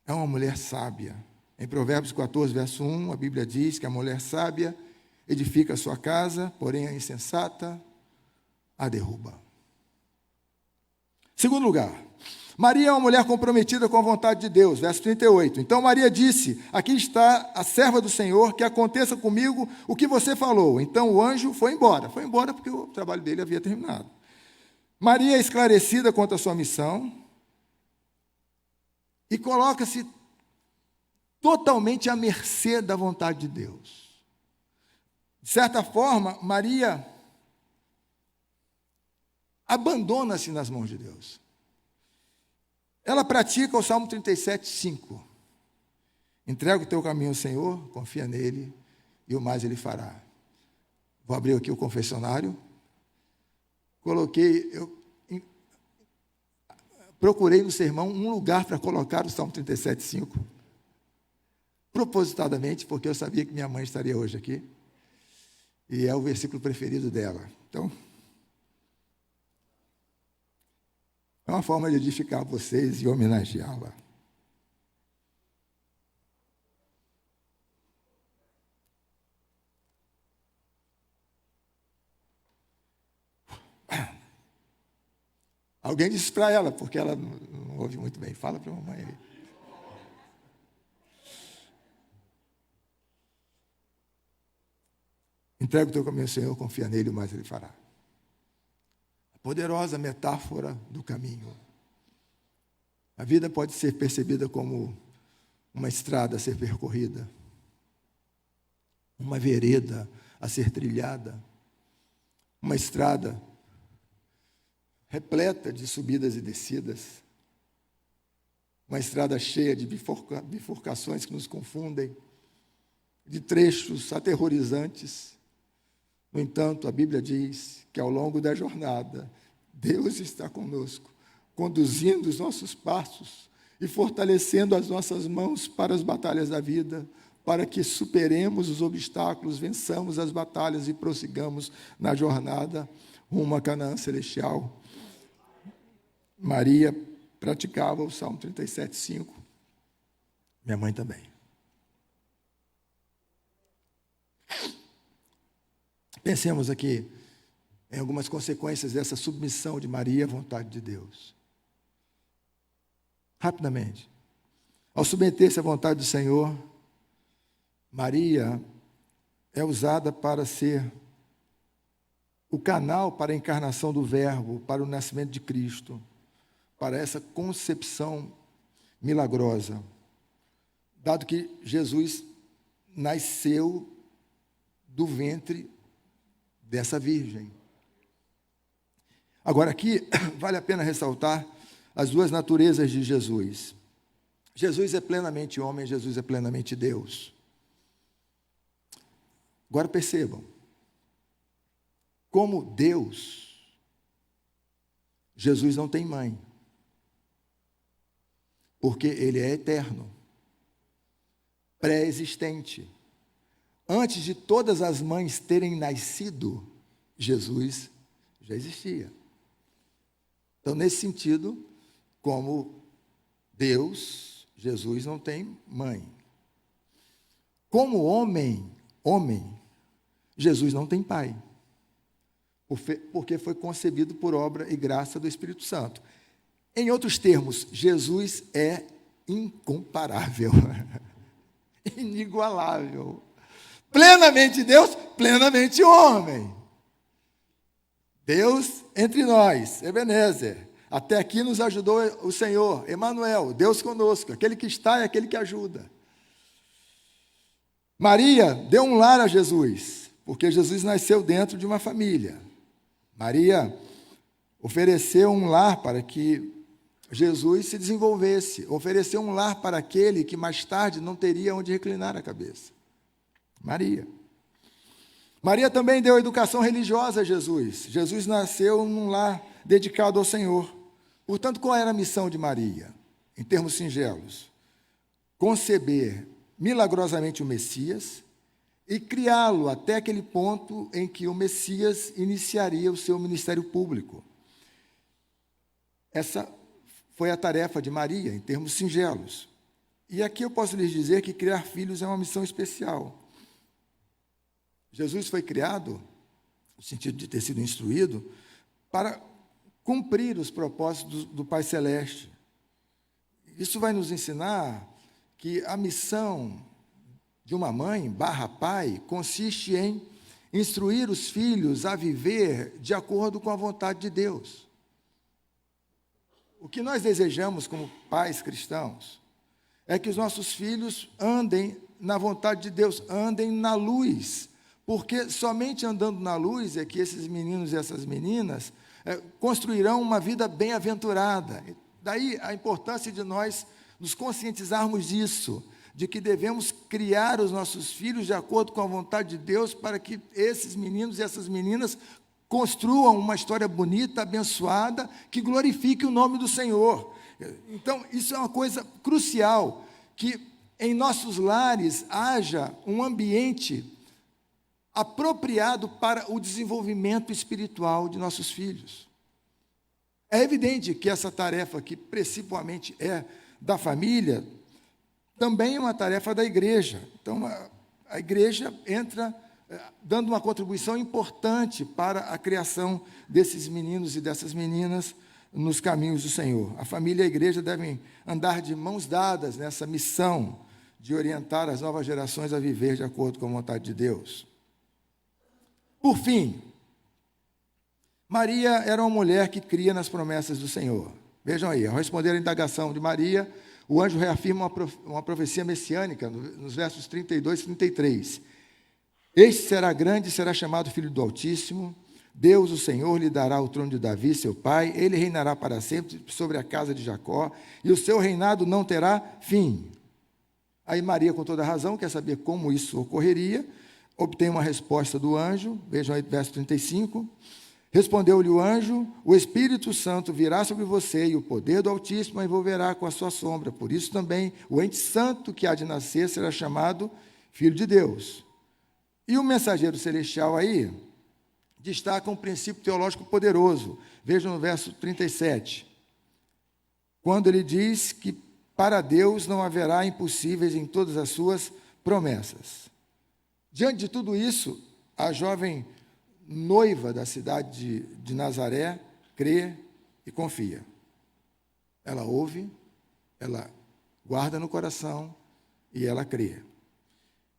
Speaker 2: é uma mulher sábia. Em Provérbios 14, verso 1, a Bíblia diz que a mulher sábia edifica a sua casa, porém a insensata a derruba. Segundo lugar, Maria é uma mulher comprometida com a vontade de Deus, verso 38. Então Maria disse: aqui está a serva do Senhor, que aconteça comigo o que você falou. Então o anjo foi embora porque o trabalho dele havia terminado. Maria é esclarecida quanto à sua missão e coloca-se totalmente à mercê da vontade de Deus. De certa forma, Maria abandona-se nas mãos de Deus. Ela pratica o Salmo 37, 5. Entrega o teu caminho ao Senhor, confia nele, e o mais ele fará. Vou abrir aqui o confessionário. Procurei no sermão um lugar para colocar o Salmo 37, 5. Propositadamente, porque eu sabia que minha mãe estaria hoje aqui. E é o versículo preferido dela. Então, é uma forma de edificar vocês e homenageá-la. Alguém disse para ela, porque ela não ouve muito bem. Fala para a mamãe aí. Entrega o teu caminho ao Senhor, confia nele, o mais ele fará. A poderosa metáfora do caminho. A vida pode ser percebida como uma estrada a ser percorrida, uma vereda a ser trilhada, uma estrada repleta de subidas e descidas, uma estrada cheia de bifurcações que nos confundem, de trechos aterrorizantes. No entanto, a Bíblia diz que ao longo da jornada, Deus está conosco, conduzindo os nossos passos e fortalecendo as nossas mãos para as batalhas da vida, para que superemos os obstáculos, vençamos as batalhas e prossigamos na jornada rumo a Canaã celestial. Maria praticava o Salmo 37, 5. Minha mãe também. Pensemos aqui em algumas consequências dessa submissão de Maria à vontade de Deus. Rapidamente. Ao submeter-se à vontade do Senhor, Maria é usada para ser o canal para a encarnação do Verbo, para o nascimento de Cristo, para essa concepção milagrosa, dado que Jesus nasceu do ventre dessa virgem. Agora, aqui vale a pena ressaltar as duas naturezas de Jesus. Jesus é plenamente homem, Jesus é plenamente Deus. Agora percebam, como Deus, Jesus não tem mãe, porque Ele é eterno, pré-existente. Antes de todas as mães terem nascido, Jesus já existia. Então, nesse sentido, como Deus, Jesus não tem mãe. Como homem, Jesus não tem pai, porque foi concebido por obra e graça do Espírito Santo. Em outros termos, Jesus é incomparável, inigualável. Plenamente Deus, plenamente homem. Deus entre nós, Ebenezer. Até aqui nos ajudou o Senhor, Emanuel, Deus conosco, aquele que está e aquele que ajuda. Maria deu um lar a Jesus, porque Jesus nasceu dentro de uma família. Maria ofereceu um lar para que Jesus se desenvolvesse, ofereceu um lar para aquele que mais tarde não teria onde reclinar a cabeça. Maria. Maria também deu educação religiosa a Jesus. Jesus nasceu num lar dedicado ao Senhor. Portanto, qual era a missão de Maria? Em termos singelos, conceber milagrosamente o Messias e criá-lo até aquele ponto em que o Messias iniciaria o seu ministério público. Essa foi a tarefa de Maria, em termos singelos. E aqui eu posso lhes dizer que criar filhos é uma missão especial. Jesus foi criado, no sentido de ter sido instruído, para cumprir os propósitos do Pai Celeste. Isso vai nos ensinar que a missão de uma mãe / pai consiste em instruir os filhos a viver de acordo com a vontade de Deus. O que nós desejamos como pais cristãos é que os nossos filhos andem na vontade de Deus, andem na luz, porque somente andando na luz é que esses meninos e essas meninas construirão uma vida bem-aventurada. Daí a importância de nós nos conscientizarmos disso, de que devemos criar os nossos filhos de acordo com a vontade de Deus, para que esses meninos e essas meninas construam uma história bonita, abençoada, que glorifique o nome do Senhor. Então, isso é uma coisa crucial, que em nossos lares haja um ambiente apropriado para o desenvolvimento espiritual de nossos filhos. É evidente que essa tarefa, que principalmente é da família, também é uma tarefa da igreja. Então, a igreja entra dando uma contribuição importante para a criação desses meninos e dessas meninas nos caminhos do Senhor. A família e a igreja devem andar de mãos dadas nessa missão de orientar as novas gerações a viver de acordo com a vontade de Deus. Por fim, Maria era uma mulher que cria nas promessas do Senhor. Vejam aí, ao responder à indagação de Maria, o anjo reafirma uma profecia messiânica, nos versos 32 e 33. Este será grande e será chamado Filho do Altíssimo. Deus, o Senhor, lhe dará o trono de Davi, seu pai. Ele reinará para sempre sobre a casa de Jacó, e o seu reinado não terá fim. Aí Maria, com toda razão, quer saber como isso ocorreria. Obtém uma resposta do anjo. Vejam aí, verso 35. Respondeu-lhe o anjo: o Espírito Santo virá sobre você e o poder do Altíssimo a envolverá com a sua sombra. Por isso também o ente santo que há de nascer será chamado Filho de Deus. E o mensageiro celestial aí destaca um princípio teológico poderoso. Vejam no verso 37. Quando ele diz que para Deus não haverá impossíveis em todas as suas promessas. Diante de tudo isso, a jovem noiva da cidade de Nazaré, crê e confia. Ela ouve, ela guarda no coração e ela crê.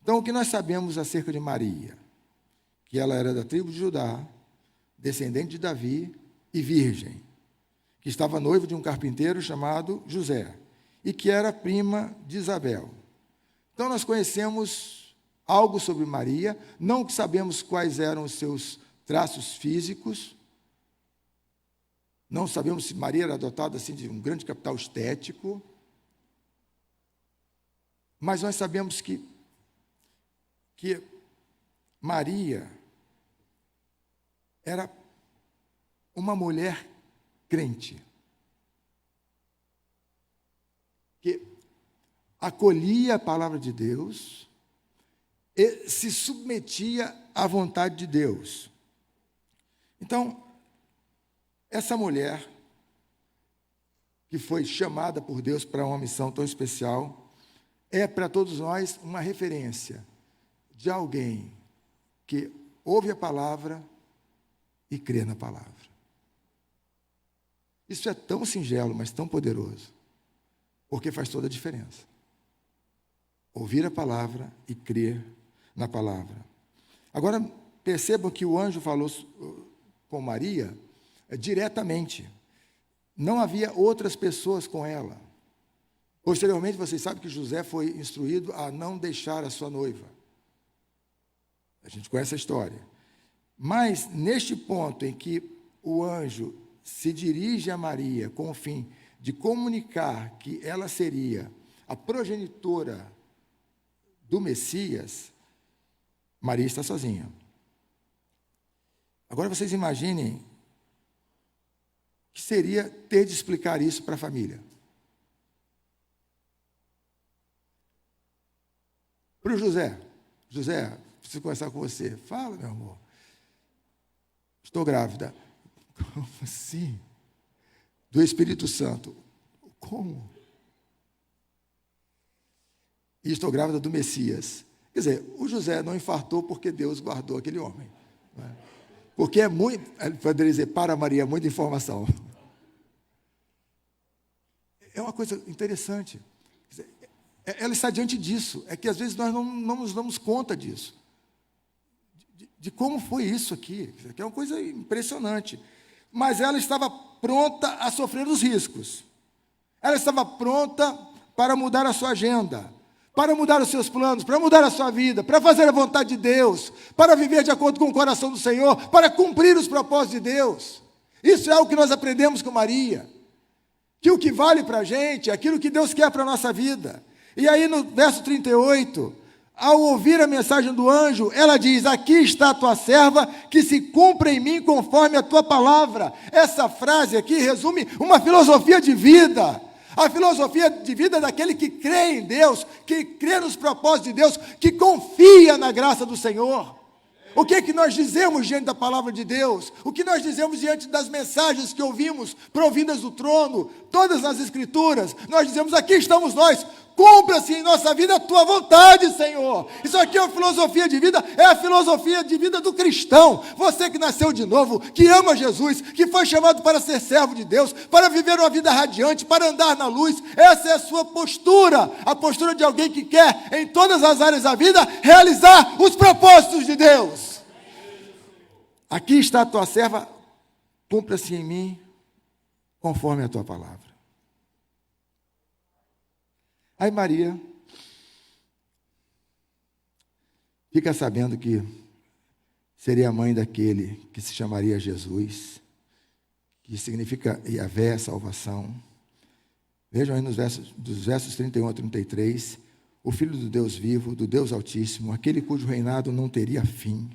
Speaker 2: Então, o que nós sabemos acerca de Maria? Que ela era da tribo de Judá, descendente de Davi e virgem, que estava noiva de um carpinteiro chamado José, e que era prima de Isabel. Então, nós conhecemos algo sobre Maria, não que sabemos quais eram os seus traços físicos, não sabemos se Maria era dotada assim, de um grande capital estético, mas nós sabemos que Maria era uma mulher crente, que acolhia a palavra de Deus e se submetia à vontade de Deus. Então, essa mulher, que foi chamada por Deus para uma missão tão especial, é para todos nós uma referência de alguém que ouve a palavra e crê na palavra. Isso é tão singelo, mas tão poderoso, porque faz toda a diferença. Ouvir a palavra e crer na palavra. Agora, percebam que o anjo falou com Maria diretamente. Não havia outras pessoas com ela. Posteriormente, vocês sabem que José foi instruído a não deixar a sua noiva. A gente conhece a história. Mas, neste ponto em que o anjo se dirige a Maria com o fim de comunicar que ela seria a progenitora do Messias, Maria está sozinha. Agora vocês imaginem que seria ter de explicar isso para a família. Para o José. José, preciso conversar com você. Fala, meu amor. Estou grávida. Como assim? Do Espírito Santo. Como? E estou grávida do Messias. Quer dizer, o José não infartou porque Deus guardou aquele homem. Não é? Porque é muito, ele poderia dizer, para Maria, muita informação. É uma coisa interessante. Quer dizer, ela está diante disso. É que às vezes nós não nos damos conta disso. De como foi isso aqui. Que é uma coisa impressionante. Mas ela estava pronta a sofrer os riscos. Ela estava pronta para mudar a sua agenda, para mudar os seus planos, para mudar a sua vida, para fazer a vontade de Deus, para viver de acordo com o coração do Senhor, para cumprir os propósitos de Deus. Isso é o que nós aprendemos com Maria. Que o que vale para a gente é aquilo que Deus quer para a nossa vida. E aí no verso 38, ao ouvir a mensagem do anjo, ela diz, aqui está a tua serva, que se cumpra em mim conforme a tua palavra. Essa frase aqui resume uma filosofia de vida. A filosofia de vida daquele que crê em Deus, que crê nos propósitos de Deus, que confia na graça do Senhor. O que é que nós dizemos diante da palavra de Deus? O que nós dizemos diante das mensagens que ouvimos, provindas do trono, todas as escrituras? Nós dizemos, aqui estamos nós, cumpra-se em nossa vida a tua vontade, Senhor. Isso aqui é uma filosofia de vida, é a filosofia de vida do cristão. Você que nasceu de novo, que ama Jesus, que foi chamado para ser servo de Deus, para viver uma vida radiante, para andar na luz. Essa é a sua postura, a postura de alguém que quer, em todas as áreas da vida, realizar os propósitos de Deus. Aqui está a tua serva, cumpra-se em mim, conforme a tua palavra. Aí Maria fica sabendo que seria a mãe daquele que se chamaria Jesus, que significa Yahvé, salvação. Vejam aí dos versos 31 a 33, o Filho do Deus vivo, do Deus Altíssimo, aquele cujo reinado não teria fim,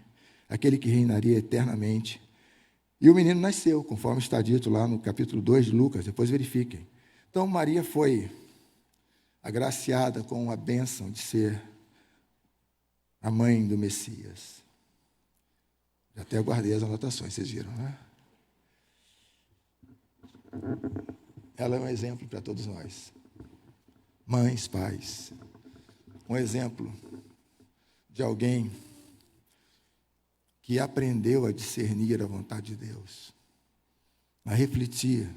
Speaker 2: aquele que reinaria eternamente. E o menino nasceu, conforme está dito lá no capítulo 2 de Lucas, depois verifiquem. Então Maria foi agraciada com a bênção de ser a mãe do Messias. Já até guardei as anotações, vocês viram, né? Ela é um exemplo para todos nós. Mães, pais. Um exemplo de alguém que aprendeu a discernir a vontade de Deus, a refletir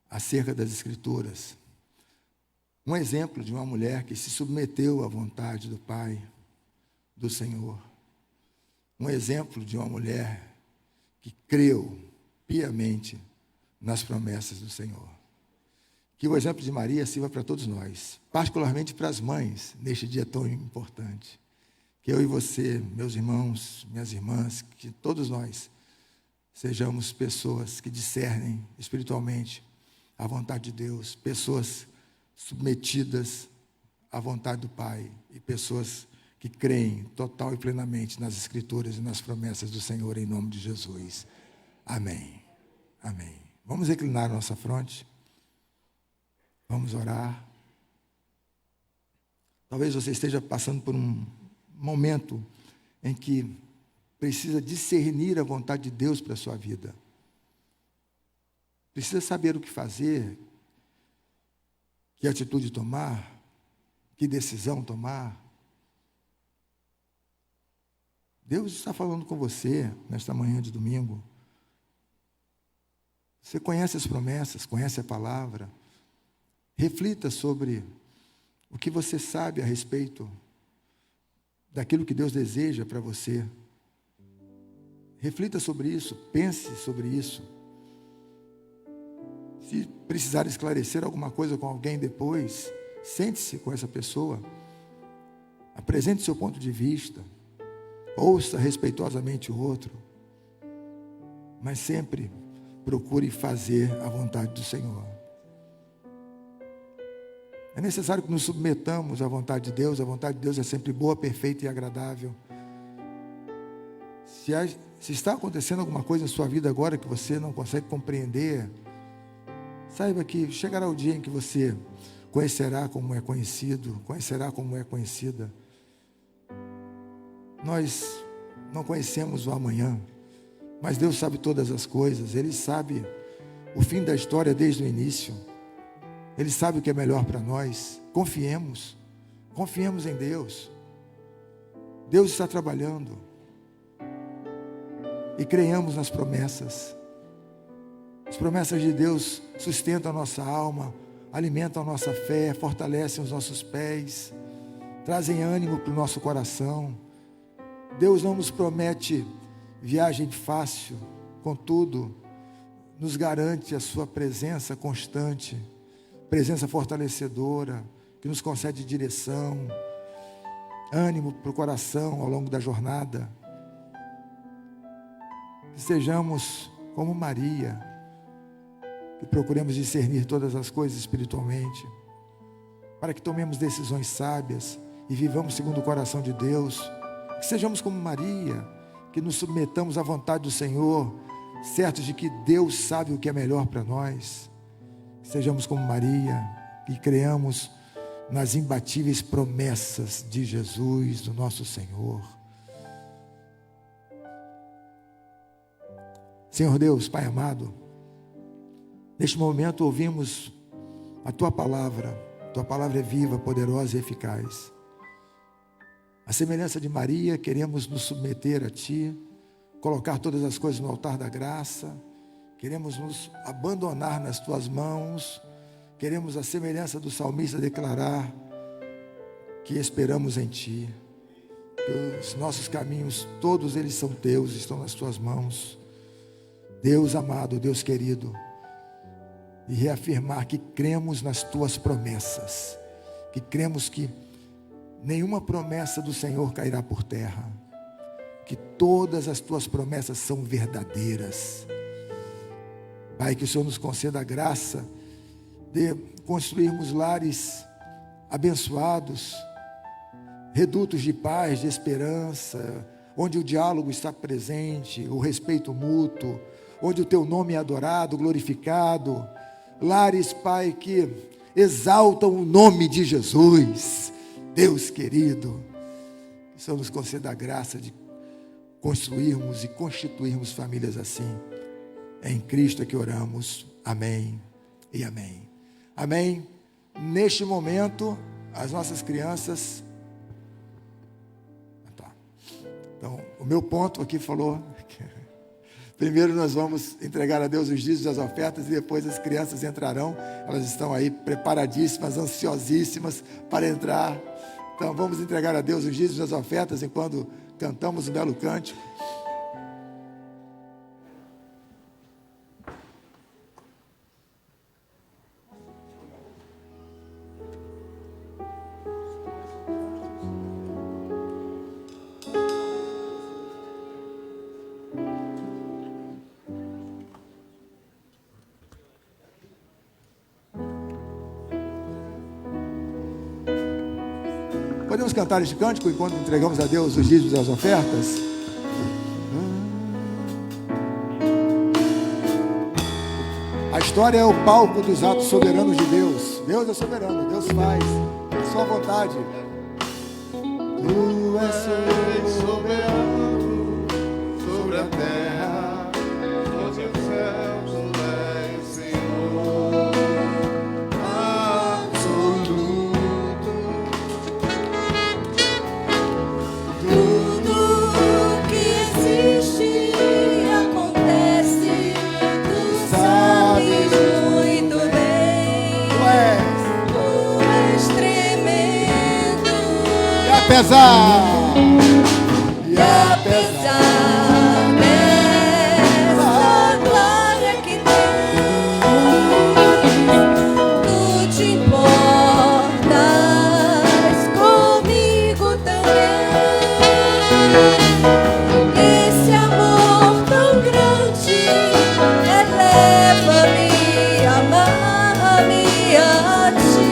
Speaker 2: acerca das Escrituras. Um exemplo de uma mulher que se submeteu à vontade do Pai, do Senhor. Um exemplo de uma mulher que creu piamente nas promessas do Senhor. Que o exemplo de Maria sirva para todos nós, particularmente para as mães, neste dia tão importante. Que eu e você, meus irmãos, minhas irmãs, que todos nós sejamos pessoas que discernem espiritualmente a vontade de Deus, pessoas submetidas à vontade do Pai e pessoas que creem total e plenamente nas Escrituras e nas promessas do Senhor, em nome de Jesus. Amém. Amém. Vamos reclinar nossa fronte. Vamos orar. Talvez você esteja passando por um momento em que precisa discernir a vontade de Deus para a sua vida. Precisa saber o que fazer, que atitude tomar, que decisão tomar. Deus está falando com você nesta manhã de domingo. Você conhece as promessas, conhece a palavra. Reflita sobre o que você sabe a respeito daquilo que Deus deseja para você. Reflita sobre isso, pense sobre isso. Se precisar esclarecer alguma coisa com alguém depois, sente-se com essa pessoa, apresente seu ponto de vista, ouça respeitosamente o outro, mas sempre procure fazer a vontade do Senhor. É necessário que nos submetamos à vontade de Deus. A vontade de Deus é sempre boa, perfeita e agradável. Se está acontecendo alguma coisa em sua vida agora que você não consegue compreender, saiba que chegará o dia em que você conhecerá como é conhecido, conhecerá como é conhecida. Nós não conhecemos o amanhã, mas Deus sabe todas as coisas. Ele sabe o fim da história desde o início. Ele sabe o que é melhor para nós. Confiemos em Deus. Deus está trabalhando. E creiamos nas promessas. As promessas de Deus sustentam a nossa alma, alimentam a nossa fé, fortalecem os nossos pés, trazem ânimo para o nosso coração. Deus não nos promete viagem fácil, contudo, nos garante a sua presença constante, presença fortalecedora, que nos concede direção, ânimo para o coração ao longo da jornada. Que sejamos como Maria, que procuremos discernir todas as coisas espiritualmente, para que tomemos decisões sábias e vivamos segundo o coração de Deus. Que sejamos como Maria, que nos submetamos à vontade do Senhor, certos de que Deus sabe o que é melhor para nós. Que sejamos como Maria, que creamos nas imbatíveis promessas de Jesus, do nosso Senhor. Senhor Deus, Pai amado, neste momento ouvimos a Tua palavra é viva, poderosa e eficaz. A semelhança de Maria, queremos nos submeter a Ti, colocar todas as coisas no altar da graça, queremos nos abandonar nas Tuas mãos, queremos a semelhança do salmista declarar que esperamos em Ti, que os nossos caminhos, todos eles são Teus, estão nas Tuas mãos. Deus amado, Deus querido, e reafirmar que cremos nas Tuas promessas, que cremos que nenhuma promessa do Senhor cairá por terra, que todas as Tuas promessas são verdadeiras. Pai, que o Senhor nos conceda a graça de construirmos lares abençoados, redutos de paz, de esperança, onde o diálogo está presente, o respeito mútuo, onde o Teu nome é adorado, glorificado. Lares, Pai, que exaltam o nome de Jesus. Deus querido, que o Senhor nos conceda a graça de construirmos e constituirmos famílias assim. É em Cristo que oramos. Amém e amém. Amém. Neste momento, as nossas crianças Então, o meu ponto aqui falou que primeiro nós vamos entregar a Deus os dízimos das ofertas e depois as crianças entrarão. Elas estão aí preparadíssimas, ansiosíssimas para entrar. Então vamos entregar a Deus os dízimos das ofertas enquanto cantamos um belo cântico. Podemos cantar este cântico enquanto entregamos a Deus os dízimos das ofertas? A história é o palco dos atos soberanos de Deus. Deus é soberano, Deus faz a sua vontade.
Speaker 1: Tu és soberano sobre a terra, sobre os céus, tu és Senhor absoluto.
Speaker 5: Tudo que existe acontece, tu sabes muito bem. Tu és tremendo.
Speaker 2: Apesar
Speaker 5: E apesar dessa glória que tens, tu te importas comigo também. Esse amor tão grande eleva-me, amarra-me a ti.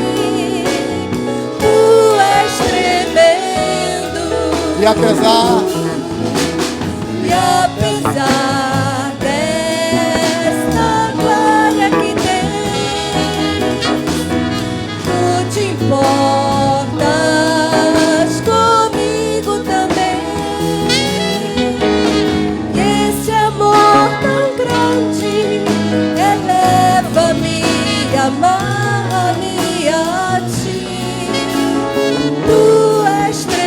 Speaker 5: Tu és tremendo.
Speaker 2: e apesar
Speaker 5: E apesar desta glória que tens, tu te importas comigo também. E esse amor tão grande eleva-me, amarra-me a ti. Tu és tremendo.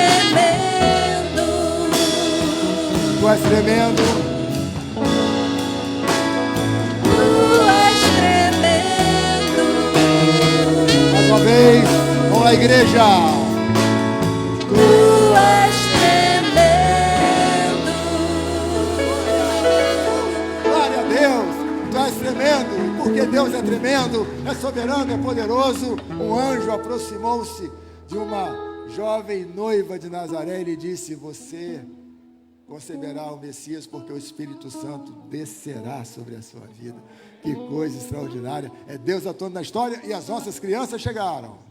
Speaker 2: tu és tremendo.
Speaker 5: Tu és tremendo.
Speaker 2: Mais uma vez, vamos lá, igreja.
Speaker 5: Tu és tremendo.
Speaker 2: Glória a Deus, tu és tremendo. E porque Deus é tremendo, é soberano, é poderoso, um anjo aproximou-se de uma jovem noiva de Nazaré e lhe disse: você conceberá o Messias, porque o Espírito Santo descerá sobre a sua vida. Que coisa extraordinária. É Deus atuando na história e as nossas crianças chegaram.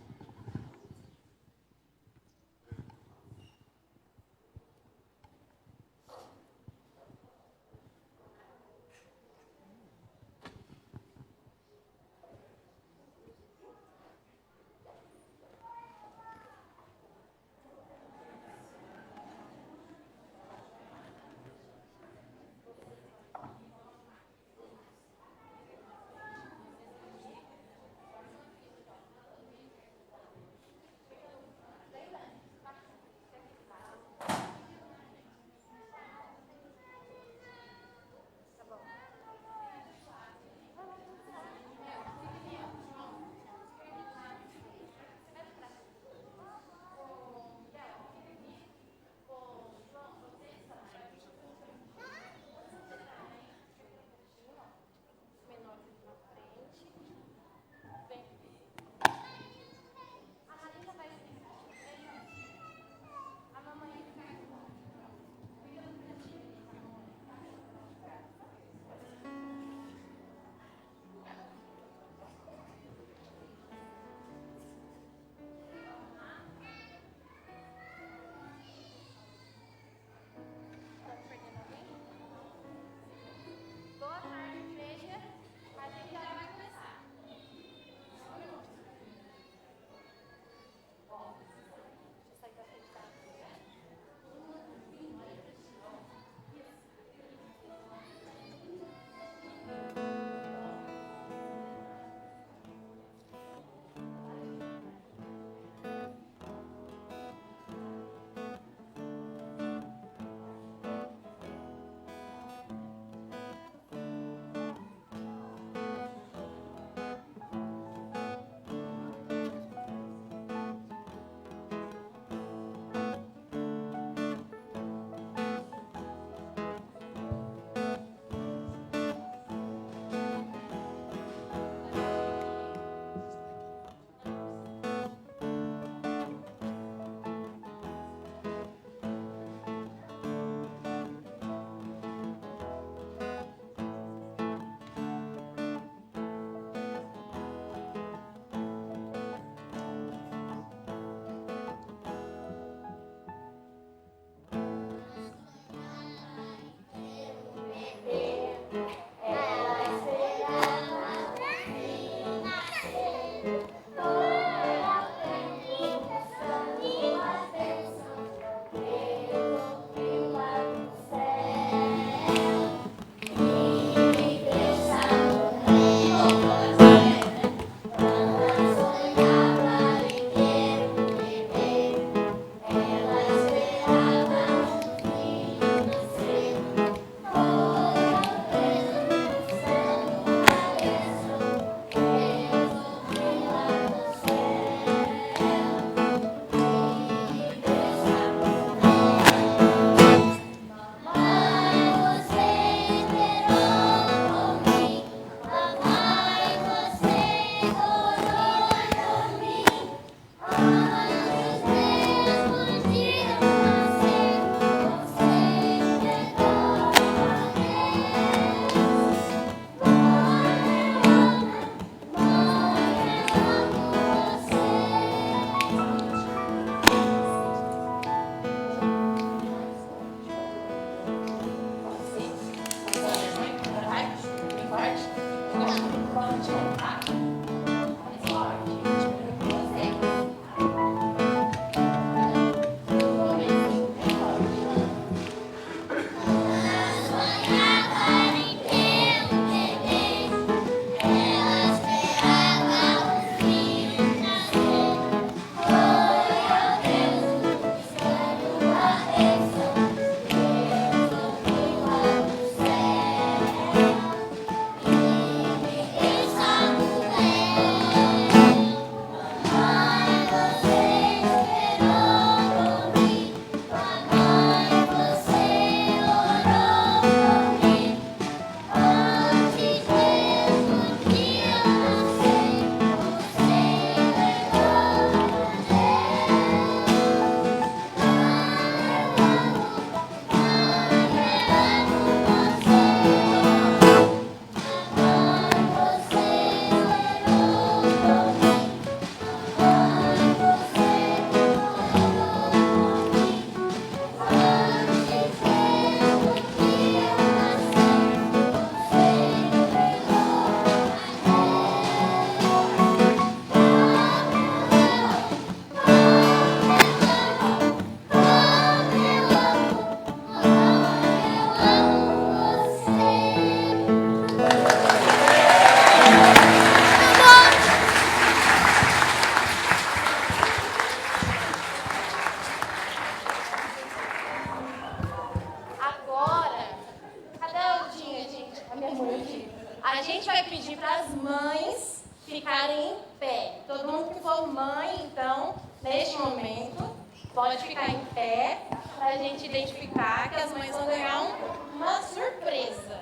Speaker 4: Pode ficar em pé para a gente identificar que as mães vão ganhar uma surpresa.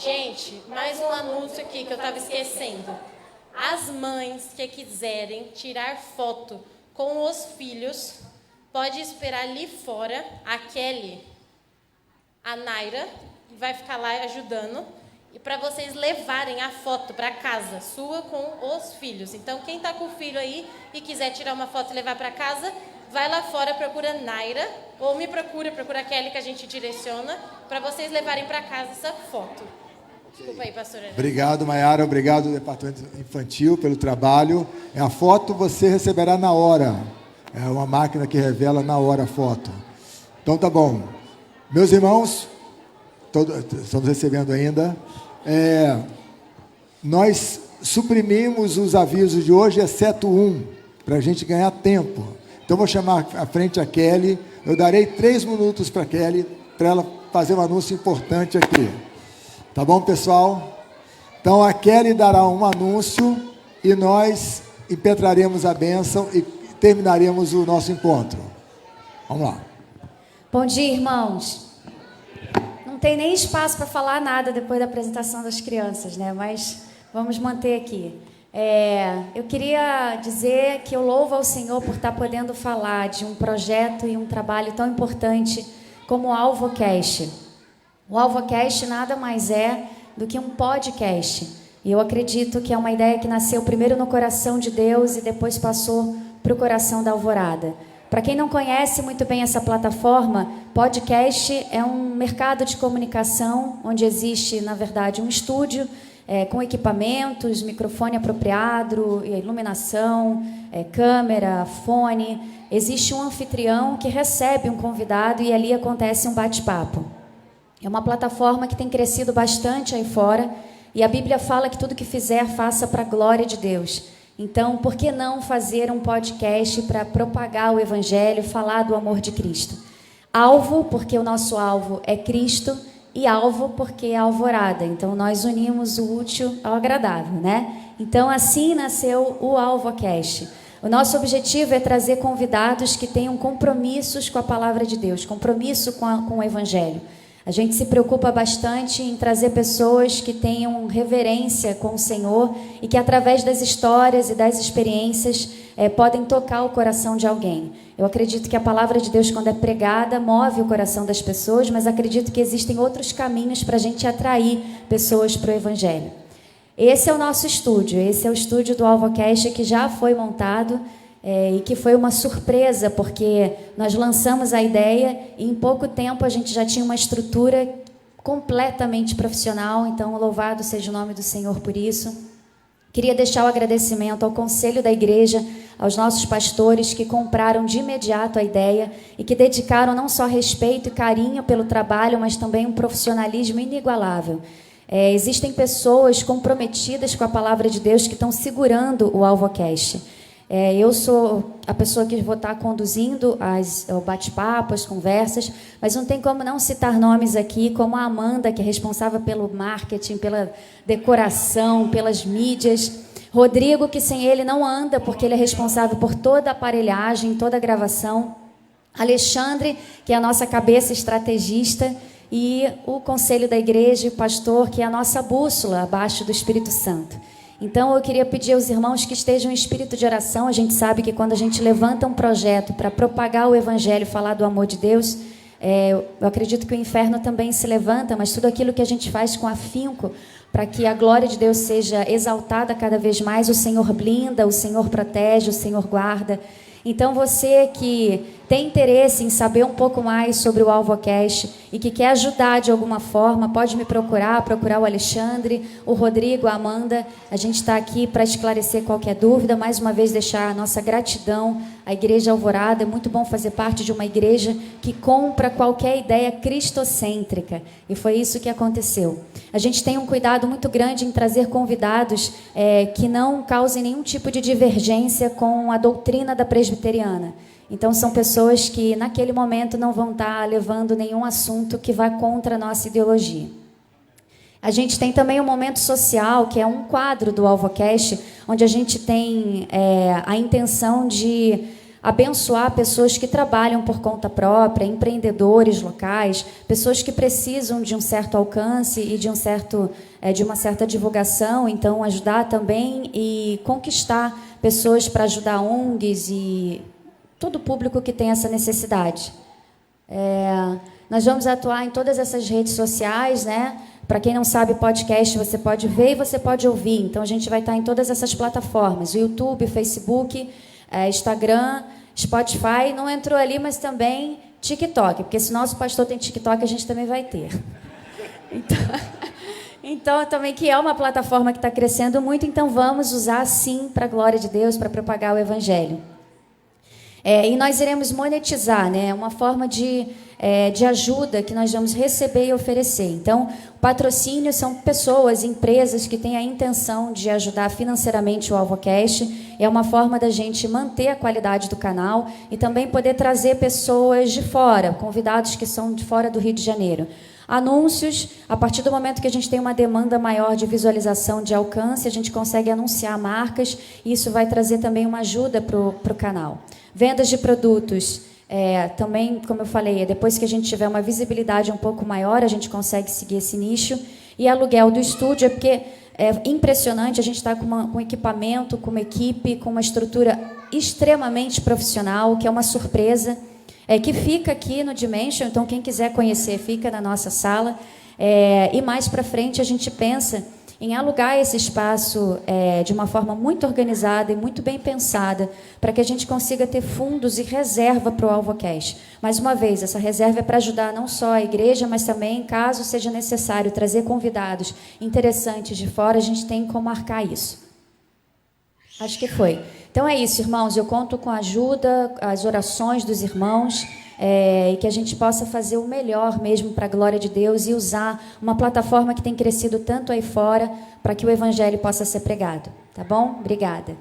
Speaker 4: Gente, mais um anúncio aqui que eu estava esquecendo. As mães que quiserem tirar foto com os filhos, pode esperar ali fora a Kelly, a Naira, que vai ficar lá ajudando, e para vocês levarem a foto para casa sua com os filhos. Então, quem está com o filho aí e quiser tirar uma foto e levar para casa, vai lá fora, procura Naira, ou me procura a Kelly que a gente direciona, para vocês levarem para casa essa foto. Desculpa aí, pastora.
Speaker 2: Obrigado, Maiara. Obrigado, Departamento Infantil, pelo trabalho. A foto você receberá na hora. É uma máquina que revela na hora a foto. Então, tá bom. Meus irmãos, estamos recebendo ainda. Nós suprimimos os avisos de hoje, exceto um, para a gente ganhar tempo. Então, vou chamar à frente a Kelly. Eu darei 3 minutos para a Kelly, para ela fazer um anúncio importante aqui. Tá bom, pessoal? Então, a Kelly dará um anúncio e nós impetraremos a bênção e terminaremos o nosso encontro. Vamos lá.
Speaker 6: Bom dia, irmãos. Não tem nem espaço para falar nada depois da apresentação das crianças, né? Mas vamos manter aqui. Eu queria dizer que eu louvo ao Senhor por estar podendo falar de um projeto e um trabalho tão importante como o AlvoCast. O AlvoCast nada mais é do que um podcast. E eu acredito que é uma ideia que nasceu primeiro no coração de Deus e depois passou para o coração da Alvorada. Para quem não conhece muito bem essa plataforma, podcast é um mercado de comunicação onde existe, na verdade, um estúdio com equipamentos, microfone apropriado, iluminação, câmera, fone. Existe um anfitrião que recebe um convidado e ali acontece um bate-papo. É uma plataforma que tem crescido bastante aí fora e a Bíblia fala que tudo que fizer, faça para a glória de Deus. Então, por que não fazer um podcast para propagar o Evangelho, falar do amor de Cristo? Alvo, porque o nosso alvo é Cristo, e alvo, porque é alvorada. Então, nós unimos o útil ao agradável, né? Então, assim nasceu o AlvoCast. O nosso objetivo é trazer convidados que tenham compromissos com a palavra de Deus, compromisso com o Evangelho. A gente se preocupa bastante em trazer pessoas que tenham reverência com o Senhor e que, através das histórias e das experiências, podem tocar o coração de alguém. Eu acredito que a palavra de Deus, quando é pregada, move o coração das pessoas, mas acredito que existem outros caminhos para a gente atrair pessoas para o Evangelho. Esse é o nosso estúdio, esse é o estúdio do AlvoCast que já foi montado, e que foi uma surpresa, porque nós lançamos a ideia e em pouco tempo a gente já tinha uma estrutura completamente profissional, então louvado seja o nome do Senhor por isso. Queria deixar o agradecimento ao conselho da igreja, aos nossos pastores que compraram de imediato a ideia e que dedicaram não só respeito e carinho pelo trabalho, mas também um profissionalismo inigualável. Existem pessoas comprometidas com a palavra de Deus que estão segurando o AlvoCast. Eu sou a pessoa que vou estar conduzindo o bate-papo, as conversas, mas não tem como não citar nomes aqui, como a Amanda, que é responsável pelo marketing, pela decoração, pelas mídias. Rodrigo, que sem ele não anda, porque ele é responsável por toda a aparelhagem, toda a gravação. Alexandre, que é a nossa cabeça estrategista, e o conselho da igreja e o pastor, que é a nossa bússola abaixo do Espírito Santo. Então, eu queria pedir aos irmãos que estejam em espírito de oração. A gente sabe que quando a gente levanta um projeto para propagar o Evangelho, falar do amor de Deus, eu acredito que o inferno também se levanta, mas tudo aquilo que a gente faz com afinco, para que a glória de Deus seja exaltada cada vez mais, o Senhor blinda, o Senhor protege, o Senhor guarda. Então, você que tem interesse em saber um pouco mais sobre o AlvoCast e que quer ajudar de alguma forma, pode me procurar o Alexandre, o Rodrigo, a Amanda. A gente está aqui para esclarecer qualquer dúvida. Mais uma vez, deixar a nossa gratidão à Igreja Alvorada. É muito bom fazer parte de uma igreja que compra qualquer ideia cristocêntrica. E foi isso que aconteceu. A gente tem um cuidado muito grande em trazer convidados que não causem nenhum tipo de divergência com a doutrina da presbiteriana. Então, são pessoas que, naquele momento, não vão estar levando nenhum assunto que vá contra a nossa ideologia. A gente tem também um momento social, que é um quadro do AlvoCast, onde a gente tem a intenção de abençoar pessoas que trabalham por conta própria, empreendedores locais, pessoas que precisam de um certo alcance e de uma certa divulgação. Então, ajudar também e conquistar pessoas para ajudar ONGs e todo o público que tem essa necessidade. Nós vamos atuar em todas essas redes sociais, né? Para quem não sabe, podcast você pode ver e você pode ouvir. Então, a gente vai estar em todas essas plataformas. YouTube, Facebook, Instagram, Spotify. Não entrou ali, mas também TikTok. Porque se nosso pastor tem TikTok, a gente também vai ter. Então, também que é uma plataforma que está crescendo muito. Então, vamos usar, sim, para a glória de Deus, para propagar o Evangelho. E nós iremos monetizar, né? Uma forma de ajuda que nós vamos receber e oferecer. Então, o patrocínio são pessoas, empresas que têm a intenção de ajudar financeiramente o AlvoCast. É uma forma da gente manter a qualidade do canal e também poder trazer pessoas de fora, convidados que são de fora do Rio de Janeiro. Anúncios, a partir do momento que a gente tem uma demanda maior de visualização, de alcance, a gente consegue anunciar marcas e isso vai trazer também uma ajuda para o canal. Vendas de produtos, também, como eu falei, depois que a gente tiver uma visibilidade um pouco maior, a gente consegue seguir esse nicho. E aluguel do estúdio, porque é impressionante, a gente está com um equipamento, com uma equipe, com uma estrutura extremamente profissional, que é uma surpresa, que fica aqui no Dimension. Então, quem quiser conhecer, fica na nossa sala. E mais para frente, a gente pensa em alugar esse espaço de uma forma muito organizada e muito bem pensada, para que a gente consiga ter fundos e reserva para o AlvoCast. Mais uma vez, essa reserva é para ajudar não só a igreja, mas também, caso seja necessário, trazer convidados interessantes de fora, a gente tem como marcar isso. Acho que foi. Então é isso, irmãos. Eu conto com a ajuda, as orações dos irmãos, e que a gente possa fazer o melhor mesmo para a glória de Deus e usar uma plataforma que tem crescido tanto aí fora para que o Evangelho possa ser pregado. Tá bom? Obrigada.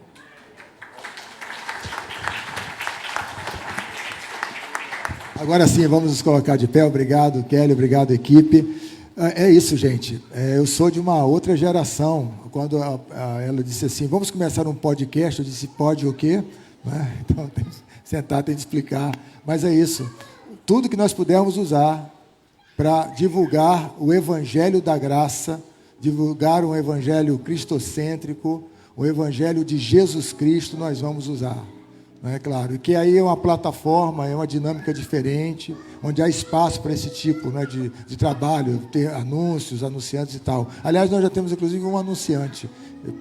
Speaker 2: Agora sim, vamos nos colocar de pé. Obrigado, Kelly. Obrigado, equipe. É isso, gente. Eu sou de uma outra geração. Quando ela disse assim, vamos começar um podcast, eu disse, pode o quê? Então, tem que sentar, tem que explicar. Mas é isso. Tudo que nós pudermos usar para divulgar o Evangelho da graça, divulgar um Evangelho cristocêntrico, o Evangelho de Jesus Cristo, nós vamos usar. Não é claro? E que aí é uma plataforma, é uma dinâmica diferente, onde há espaço para esse tipo, né, de trabalho, ter anúncios, anunciantes e tal. Aliás, nós já temos inclusive um anunciante,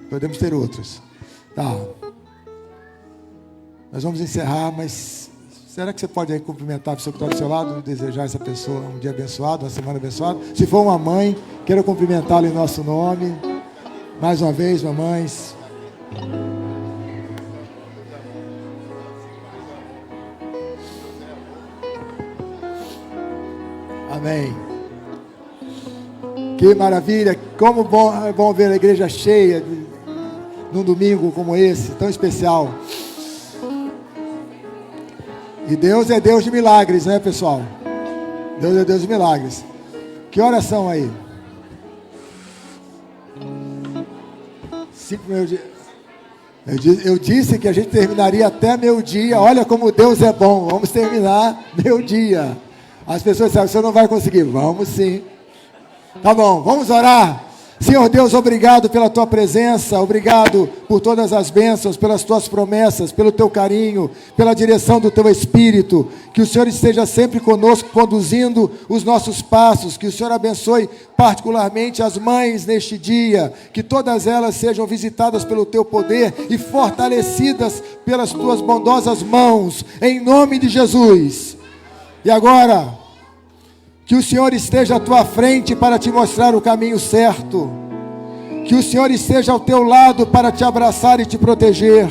Speaker 2: podemos ter outros. Tá. Nós vamos encerrar, mas será que você pode aí cumprimentar a pessoa que está do seu lado, desejar essa pessoa um dia abençoado, uma semana abençoada? Se for uma mãe, quero cumprimentá-la em nosso nome. Mais uma vez, mamães. Amém. Que maravilha, como é bom ver a igreja cheia num domingo como esse, tão especial. E Deus é Deus de milagres, né, pessoal? Deus é Deus de milagres. Que horas são aí? 5 meio-dia. Eu disse que a gente terminaria até meio-dia. Olha como Deus é bom. Vamos terminar meio-dia. As pessoas sabem, você não vai conseguir. Vamos sim. Tá bom, vamos orar. Senhor Deus, obrigado pela tua presença, obrigado por todas as bênçãos, pelas tuas promessas, pelo teu carinho, pela direção do teu Espírito. Que o Senhor esteja sempre conosco, conduzindo os nossos passos. Que o Senhor abençoe particularmente as mães neste dia. Que todas elas sejam visitadas pelo teu poder e fortalecidas pelas tuas bondosas mãos, em nome de Jesus. E agora, que o Senhor esteja à tua frente para te mostrar o caminho certo. Que o Senhor esteja ao teu lado para te abraçar e te proteger.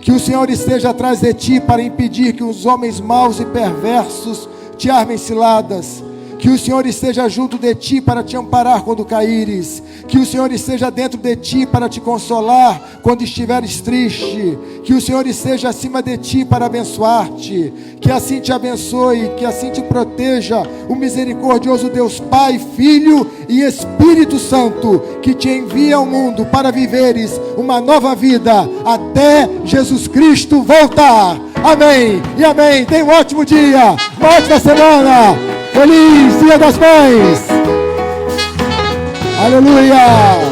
Speaker 2: Que o Senhor esteja atrás de ti para impedir que os homens maus e perversos te armem ciladas. Que o Senhor esteja junto de ti para te amparar quando caíres. Que o Senhor esteja dentro de ti para te consolar quando estiveres triste. Que o Senhor esteja acima de ti para abençoar-te. Que assim te abençoe, que assim te proteja o misericordioso Deus Pai, Filho e Espírito Santo, que te envia ao mundo para viveres uma nova vida até Jesus Cristo voltar. Amém e amém. Tenha um ótimo dia, uma ótima semana. Feliz Dia das Mães! Aleluia!